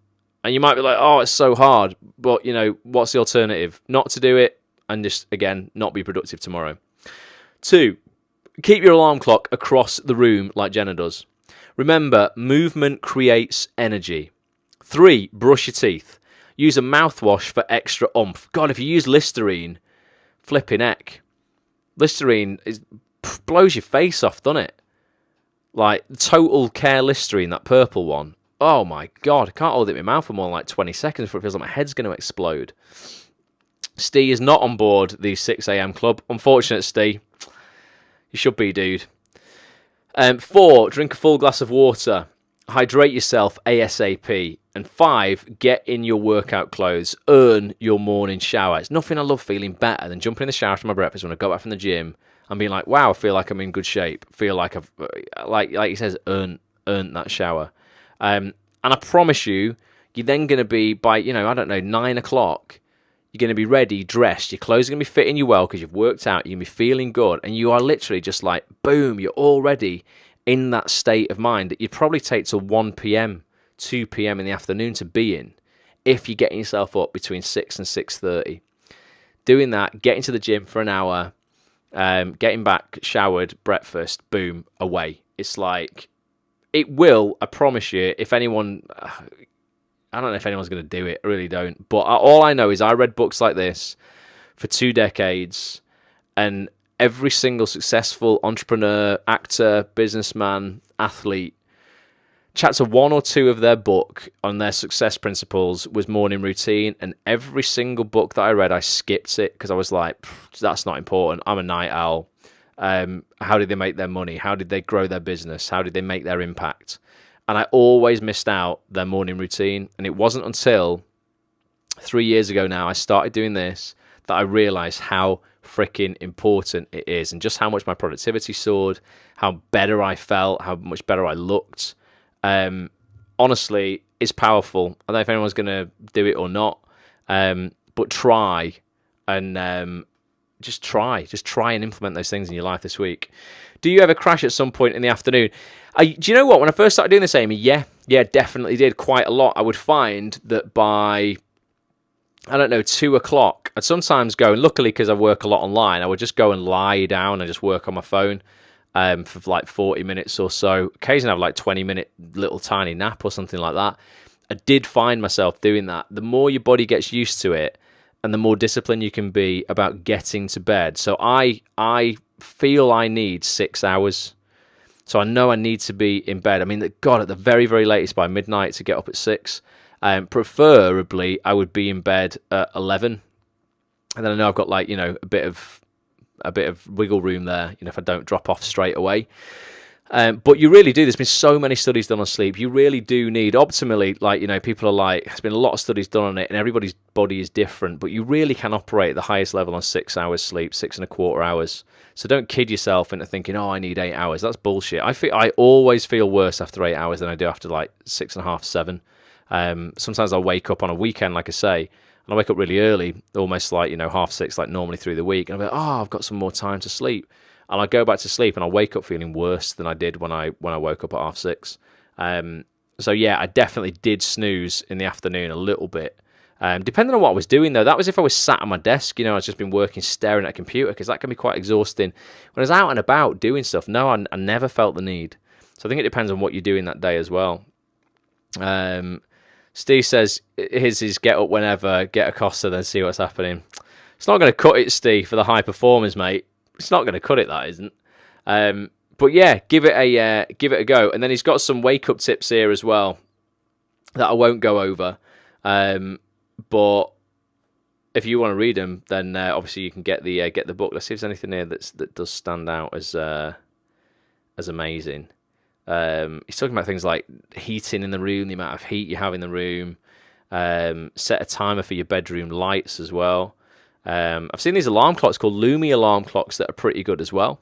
Speaker 1: And you might be like, oh, it's so hard. But, what's the alternative? Not to do it and just, again, not be productive tomorrow. 2, keep your alarm clock across the room like Jenna does. Remember, movement creates energy. 3, brush your teeth. Use a mouthwash for extra oomph. God, if you use Listerine, flipping heck. Listerine blows your face off, doesn't it? Like, Total Care Listerine, that purple one. Oh my God, I can't hold it in my mouth for more than like 20 seconds before it feels like my head's going to explode. Steve is not on board the 6 a.m. club. Unfortunate, Steve. You should be, dude. 4, drink a full glass of water. Hydrate yourself ASAP. And 5, get in your workout clothes. Earn your morning shower. It's nothing I love feeling better than jumping in the shower after my breakfast when I go back from the gym and being like, wow, I feel like I'm in good shape. Feel like I've, like he says, earned that shower. And I promise you, you're then going to be by, 9 o'clock, you're going to be ready, dressed. Your clothes are going to be fitting you well because you've worked out. You're going to be feeling good. And you are literally just like, boom, you're already in that state of mind that you'd probably take till 1 p.m., 2 p.m. in the afternoon to be in if you're getting yourself up between 6 and 6:30. Doing that, getting to the gym for an hour, getting back, showered, breakfast, boom, away. It's like, it will, I promise you, if anyone, I don't know if anyone's going to do it, I really don't. But all I know is I read books like this for 2 decades, and every single successful entrepreneur, actor, businessman, athlete, chapter 1 or 2 of their book on their success principles was morning routine, and every single book that I read, I skipped it because I was like, that's not important. I'm a night owl. How did they make their money? How did they grow their business? How did they make their impact? And I always missed out their morning routine. And it wasn't until 3 years ago now I started doing this that I realized how freaking important it is and just how much my productivity soared, how better I felt, how much better I looked. Honestly, it's powerful. I don't know if anyone's going to do it or not, but try and just try and implement those things in your life this week. Do you ever crash at some point in the afternoon? Do you know what? When I first started doing this, Amy, yeah, definitely did quite a lot. I would find that by, 2 o'clock, I'd sometimes go, and luckily because I work a lot online, I would just go and lie down and just work on my phone for like 40 minutes or so. Occasionally I have like 20-minute little tiny nap or something like that. I did find myself doing that. The more your body gets used to it, and the more disciplined you can be about getting to bed. So I feel I need 6 hours. So I know I need to be in bed. I mean, God, at the very, very latest by midnight to get up at 6. Preferably, I would be in bed at 11. And then I know I've got a bit of wiggle room there, if I don't drop off straight away. But you really do. There's been so many studies done on sleep. You really do need, optimally, like, people are like, there's been a lot of studies done on it, and everybody's body is different, but you really can operate at the highest level on 6 hours sleep, 6.25 hours. So don't kid yourself into thinking, oh, I need 8 hours. That's bullshit. I always feel worse after 8 hours than I do after like 6.5, 7. Sometimes I'll wake up on a weekend, like I say, and I wake up really early, almost like, 6:30, like normally through the week, and I'm like, oh, I've got some more time to sleep. And I go back to sleep, and I wake up feeling worse than I did when I woke up at 6:30. So yeah, I definitely did snooze in the afternoon a little bit. Depending on what I was doing, though, that was if I was sat at my desk. I've just been working, staring at a computer, because that can be quite exhausting. When I was out and about doing stuff, no, I never felt the need. So I think it depends on what you're doing that day as well. Steve says his get up whenever, get a Costa, then see what's happening. It's not going to cut it, Steve, for the high performers, mate. It's not going to cut it, that isn't. But yeah, give it a go. And then he's got some wake up tips here as well that I won't go over. But if you want to read them, then obviously you can get the book. Let's see if there's anything here that does stand out as amazing. He's talking about things like heating in the room, the amount of heat you have in the room. Set a timer for your bedroom lights as well. I've seen these alarm clocks called Lumi alarm clocks that are pretty good as well,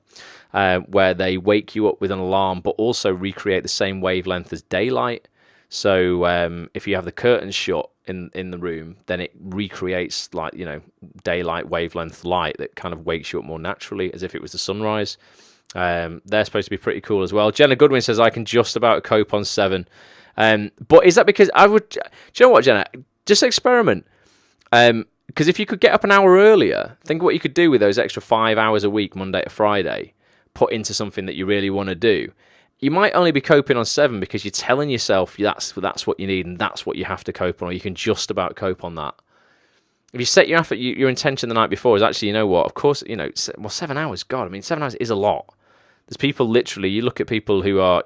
Speaker 1: where they wake you up with an alarm but also recreate the same wavelength as daylight. So if you have the curtains shut in the room, then it recreates like, daylight wavelength light that kind of wakes you up more naturally as if it was the sunrise. They're supposed to be pretty cool as well. Jenna Goodwin says, I can just about cope on 7. But is that because do you know what, Jenna? Just experiment. Because if you could get up an hour earlier, think what you could do with those extra 5 hours a week, Monday to Friday, put into something that you really want to do. You might only be coping on 7 because you're telling yourself that's what you need and that's what you have to cope on, or you can just about cope on that. If you set your intention the night before is actually, of course, 7 hours, God, 7 hours is a lot. There's people literally, you look at people who are,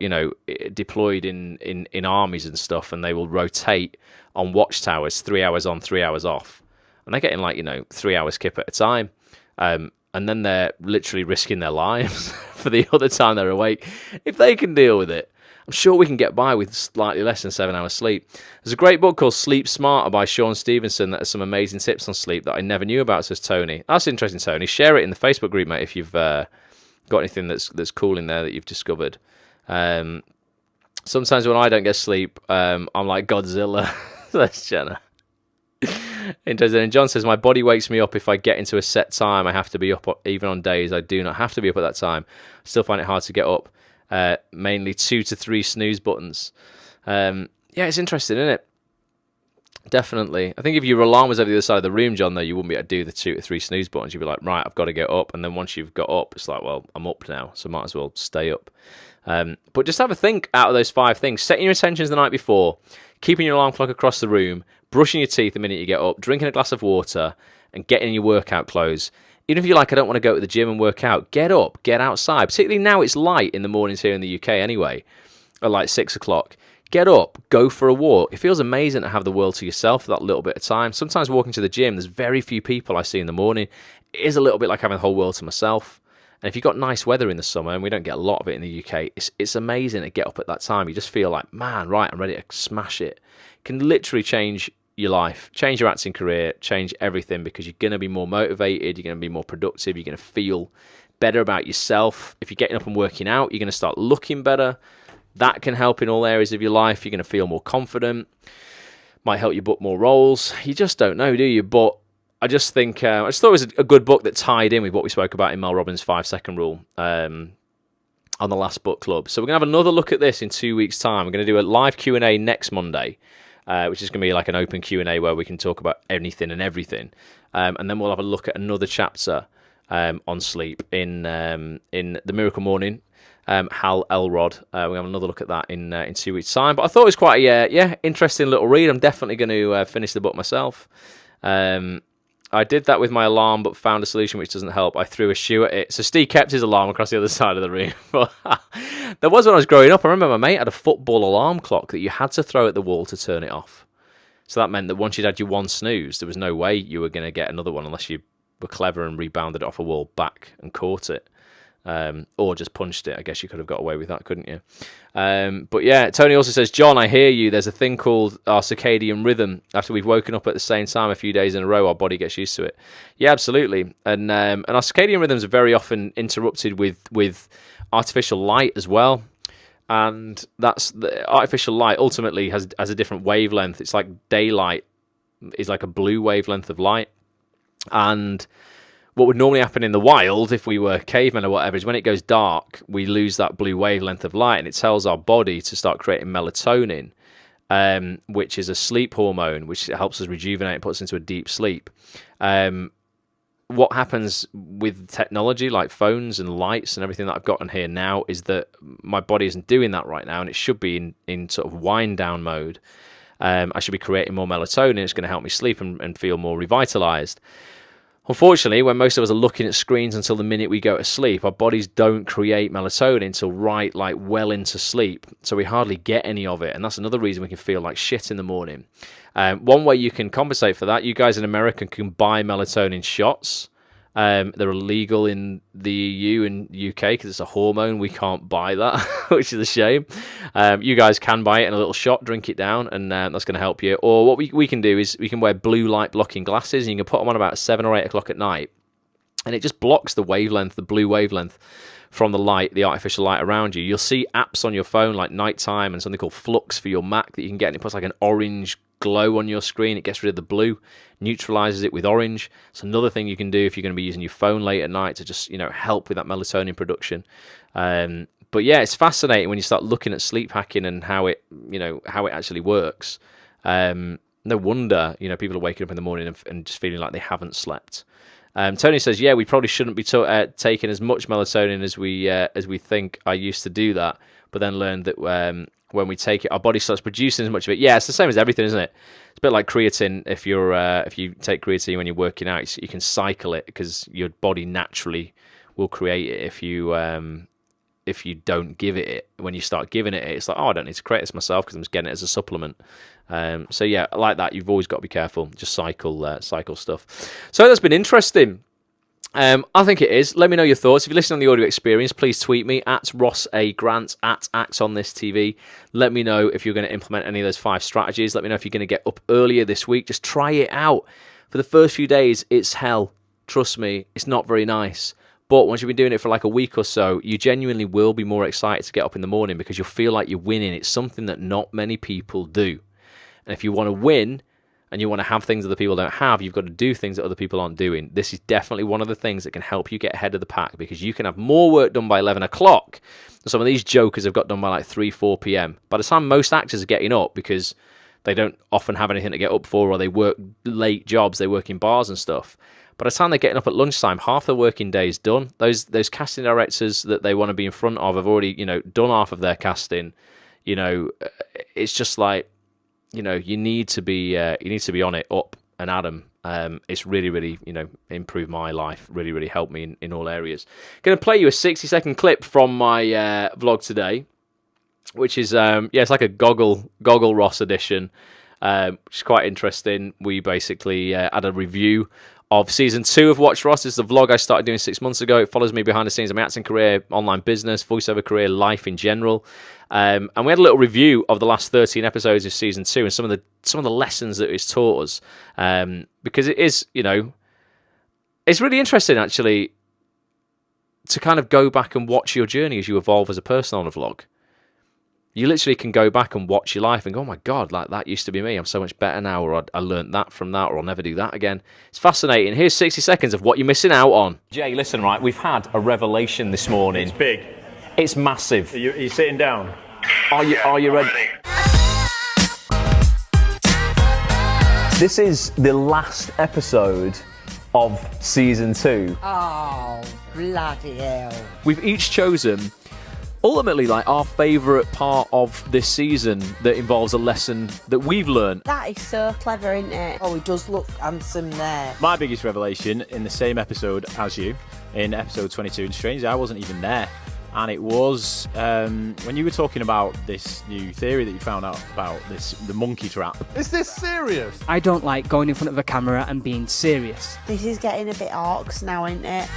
Speaker 1: deployed in armies and stuff, and they will rotate on watchtowers, 3 hours on, 3 hours off. And they're getting 3 hours skip at a time. And then they're literally risking their lives for the other time they're awake. If they can deal with it, I'm sure we can get by with slightly less than 7 hours sleep. There's a great book called Sleep Smarter by Sean Stevenson that has some amazing tips on sleep that I never knew about, says Tony. That's interesting, Tony. Share it in the Facebook group, mate, if you've got anything that's cool in there that you've discovered. Sometimes when I don't get sleep, I'm like Godzilla. That's Jenna. Interesting. And John says, my body wakes me up if I get into a set time. I have to be up even on days I do not have to be up at that time. I still find it hard to get up. Mainly 2 to 3 snooze buttons. Yeah, it's interesting, isn't it? Definitely. I think if your alarm was over the other side of the room, John, though, you wouldn't be able to do the 2 to 3 snooze buttons. You'd be like, right, I've got to get up. And then once you've got up, it's like, well, I'm up now, so might as well stay up. But just have a think out of those 5 things. Setting your intentions the night before, keeping your alarm clock across the room, brushing your teeth the minute you get up, drinking a glass of water, and getting in your workout clothes. Even if you're like, I don't want to go to the gym and work out, get up, get outside. Particularly now it's light in the mornings here in the UK anyway, at like 6 o'clock. Get up, go for a walk. It feels amazing to have the world to yourself for that little bit of time. Sometimes walking to the gym, there's very few people I see in the morning. It is a little bit like having the whole world to myself. And if you've got nice weather in the summer, and we don't get a lot of it in the UK, it's amazing to get up at that time. You just feel like, man, right, I'm ready to smash it. It can literally change your life, change your acting career, change everything, because you're going to be more motivated, you're going to be more productive, you're going to feel better about yourself. If you're getting up and working out, you're going to start looking better. That can help in all areas of your life. You're going to feel more confident. Might help you book more roles. You just don't know, do you? But I just think, I just thought it was a good book that tied in with what we spoke about in Mel Robbins' 5-second rule on the last book club. So we're going to have another look at this in 2 weeks' time. We're going to do a live Q&A next Monday, which is going to be like an open Q&A where we can talk about anything and everything. And then we'll have a look at another chapter on sleep in The Miracle Morning. Hal Elrod. We'll have another look at that in 2 weeks' time. But I thought it was quite a interesting little read. I'm definitely going to finish the book myself. I did that with my alarm, but found a solution which doesn't help. I threw a shoe at it. So Steve kept his alarm across the other side of the room. There was when I was growing up. I remember my mate had a football alarm clock that you had to throw at the wall to turn it off. So that meant that once you'd had your one snooze, there was no way you were going to get another one unless you were clever and rebounded it off a wall back and caught it. or just punched it. I guess you could have got away with that, couldn't you? But yeah, Tony also says, John, I hear you. There's a thing called our circadian rhythm. After we've woken up at the same time a few days in a row, our body gets used to it. Yeah, absolutely. And our circadian rhythms are very often interrupted with artificial light as well. And that's the artificial light ultimately has a different wavelength. It's like daylight is like a blue wavelength of light. And what would normally happen in the wild, if we were cavemen or whatever, is when it goes dark, we lose that blue wavelength of light, and it tells our body to start creating melatonin, which is a sleep hormone, which helps us rejuvenate and puts us into a deep sleep. What happens with technology like phones and lights and everything that I've got on here now is that my body isn't doing that right now, and it should be in sort of wind down mode. I should be creating more melatonin. It's going to help me sleep and feel more revitalized. Unfortunately, when most of us are looking at screens until the minute we go to sleep, our bodies don't create melatonin until well into sleep. So we hardly get any of it. And that's another reason we can feel like shit in the morning. One way you can compensate for that, you guys in America can buy melatonin shots. They're illegal in the EU and UK because it's a hormone. We can't buy that, which is a shame. You guys can buy it in a little shot, drink it down, and that's going to help you. Or what we can do is we can wear blue light blocking glasses, and you can put them on about 7 or 8 o'clock at night, and it just blocks the wavelength, the blue wavelength from the light, the artificial light around you. You'll see apps on your phone like Nighttime and something called Flux for your Mac that you can get, and it puts like an orange glow on your screen. It gets rid of the blue, neutralizes it with orange. It's another thing you can do if you're going to be using your phone late at night to just help with that melatonin production. But yeah, it's fascinating when you start looking at sleep hacking and how it actually works. No wonder people are waking up in the morning and just feeling like they haven't slept. Tony says, yeah, we probably shouldn't be taking as much melatonin as we think. I used to do that, but then learned that when we take it, our body starts producing as much of it. Yeah, it's the same as everything, isn't it? It's a bit like creatine. If you take creatine when you're working out, you can cycle it because your body naturally will create it. If you don't give it, when you start giving it, it's like, oh, I don't need to create this myself because I'm just getting it as a supplement. So yeah, like that, you've always got to be careful. Just cycle stuff. So that's been interesting. I think it is. Let me know your thoughts. If you're listening on the audio experience, please tweet me at Ross A. Grant at Acts on This TV. Let me know if you're going to implement any of those 5 strategies. Let me know if you're going to get up earlier this week. Just try it out. For the first few days, it's hell. Trust me, it's not very nice. But once you've been doing it for like a week or so, you genuinely will be more excited to get up in the morning because you'll feel like you're winning. It's something that not many people do. And if you want to win, and you want to have things that other people don't have, you've got to do things that other people aren't doing. This is definitely one of the things that can help you get ahead of the pack because you can have more work done by 11 o'clock than some of these jokers have got done by like 3, 4 p.m. By the time most actors are getting up, because they don't often have anything to get up for, or they work late jobs, they work in bars and stuff. By the time they're getting up at lunchtime, half the working day is done. Those casting directors that they want to be in front of have already done half of their casting. It's just like, you need to be on it, up and at 'em. It's really, really, improved my life. Really, really helped me in all areas. Going to play you a 60-second clip from my vlog today, which is it's like a Goggle Ross edition, which is quite interesting. We basically had a review of season 2 of Watch Ross. This is the vlog I started doing 6 months ago. It follows me behind the scenes of my acting career, online business, voiceover career, life in general. And we had a little review of the last 13 episodes of season 2 and some of the lessons that it's taught us. Because it is, it's really interesting actually to kind of go back and watch your journey as you evolve as a person on a vlog. You literally can go back and watch your life and go, oh my God, like that used to be me. I'm so much better now, or I learned that from that, or I'll never do that again. It's fascinating. Here's 60 seconds of what you're missing out on. Jay, listen, right, we've had a revelation this morning.
Speaker 2: It's big.
Speaker 1: It's massive.
Speaker 2: Are you sitting down?
Speaker 1: Are you ready? This is the last episode of season 2.
Speaker 3: Oh, bloody hell.
Speaker 1: We've each chosen ultimately like our favourite part of this season that involves a lesson that we've learned.
Speaker 3: That is so clever, isn't it? Oh, he does look handsome there.
Speaker 2: My biggest revelation in the same episode as you, in episode 22, and strangely I wasn't even there, and it was when you were talking about this new theory that you found out about the monkey trap.
Speaker 4: Is this serious?
Speaker 5: I don't like going in front of a camera and being serious.
Speaker 3: This is getting a bit orcs now, isn't it?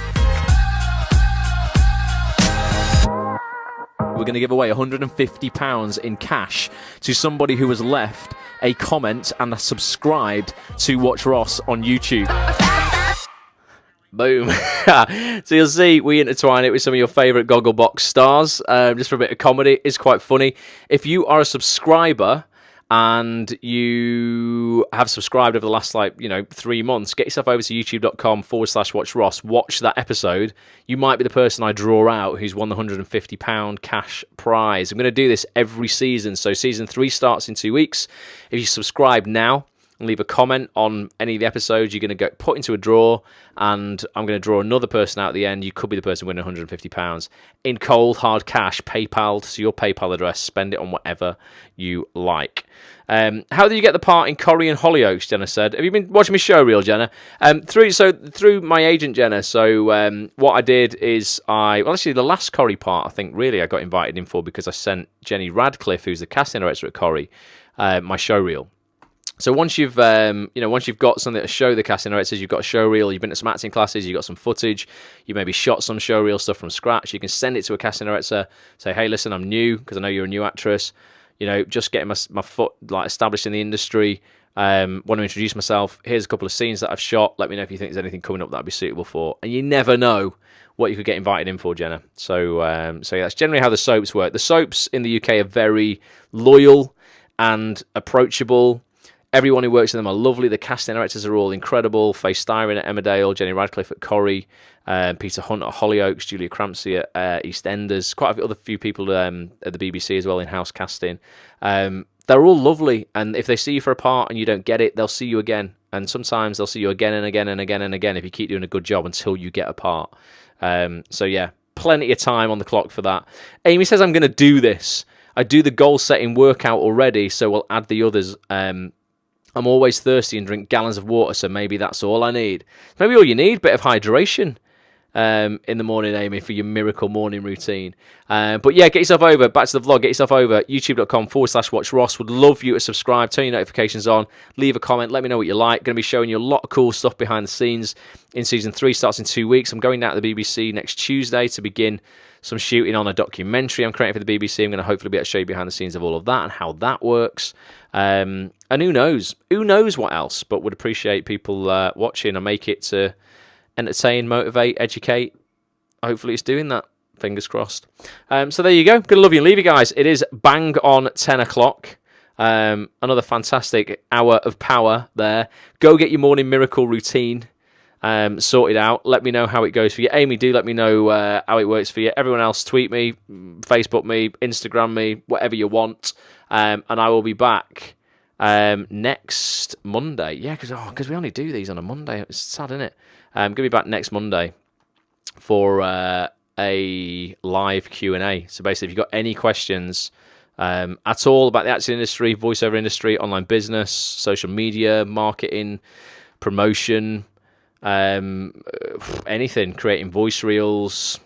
Speaker 1: we're going to give away £150 in cash to somebody who has left a comment and subscribed to Watch Ross on YouTube. Boom. So you'll see we intertwine it with some of your favourite Gogglebox stars, just for a bit of comedy. It's quite funny. If you are a subscriber and you have subscribed over the last 3 months, get yourself over to youtube.com/Watch Ross. Watch that episode. You might be the person I draw out who's won the £150 cash prize. I'm going to do this every season. So season 3 starts in 2 weeks. If you subscribe now and leave a comment on any of the episodes, you're going to get put into a draw, and I'm going to draw another person out at the end. You could be the person winning £150 in cold, hard cash, PayPal to your PayPal address. Spend it on whatever you like. How did you get the part in Corrie and Hollyoaks, Jenna said. Have you been watching my show reel, Jenna? Through my agent, Jenna. So what I did is actually the last Corrie part, I think really I got invited in for because I sent Jenny Radcliffe, who's the casting director at Corrie, my show reel. So once you've got something to show the casting directors, you've got a show reel, you've been to some acting classes, you've got some footage, you maybe shot some show reel stuff from scratch, you can send it to a casting director, say, hey, listen, I'm new, because I know you're a new actress, just getting my foot established in the industry, want to introduce myself, here's a couple of scenes that I've shot, let me know if you think there's anything coming up that I'd be suitable for. And you never know what you could get invited in for, Jenna. So yeah, that's generally how the soaps work. The soaps in the UK are very loyal and approachable. Everyone who works in them are lovely. The casting directors are all incredible. Faye Styron at Emmerdale, Jenny Radcliffe at Corrie, Peter Hunt at Hollyoaks, Julia Crampsey at EastEnders, quite a few people at the BBC as well in house casting. They're all lovely, and if they see you for a part and you don't get it, they'll see you again. And sometimes they'll see you again and again and again and again if you keep doing a good job until you get a part. So yeah, plenty of time on the clock for that. Amy says, I'm going to do this. I do the goal-setting workout already, so we'll add the others. I'm always thirsty and drink gallons of water, so maybe that's all I need. Maybe all you need, bit of hydration in the morning, Amy, for your miracle morning routine. But yeah, get yourself over, back to the vlog, get yourself over, youtube.com/Watch Ross. Would love you to subscribe, turn your notifications on, leave a comment, let me know what you like. Going to be showing you a lot of cool stuff behind the scenes in season 3, starts in 2 weeks. I'm going down to the BBC next Tuesday to begin some shooting on a documentary I'm creating for the BBC. I'm going to hopefully be able to show you behind the scenes of all of that and how that works. And who knows what else, but would appreciate people watching and make it to entertain, motivate, educate. Hopefully it's doing that. Fingers crossed. So there you go. Gonna love you and leave you guys. It is bang on 10 o'clock. Another fantastic hour of power there. Go get your morning miracle routine sorted out. Let me know how it goes for you. Amy, do let me know how it works for you. Everyone else, tweet me, Facebook me, Instagram me, whatever you want. And I will be back next Monday. Yeah, because we only do these on a Monday. It's sad, isn't it? I'm going to be back next Monday for a live Q&A. So basically, if you've got any questions at all about the acting industry, voiceover industry, online business, social media, marketing, promotion, anything, creating voice reels,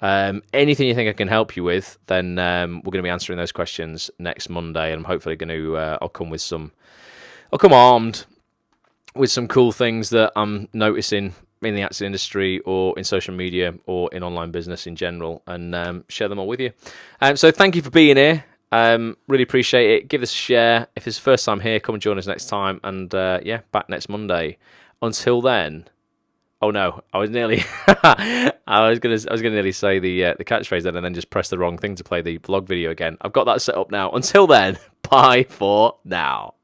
Speaker 1: anything you think I can help you with, then we're going to be answering those questions next Monday, and I'm hopefully going to I'll come armed with some cool things that I'm noticing in the acting industry or in social media or in online business in general, and share them all with you. So thank you for being here. Really appreciate it. Give us a share. If it's the first time here, come and join us next time, and yeah, back next Monday. Until then, oh no, I was gonna nearly say the catchphrase then, and then just press the wrong thing to play the vlog video again. I've got that set up now. Until then, bye for now.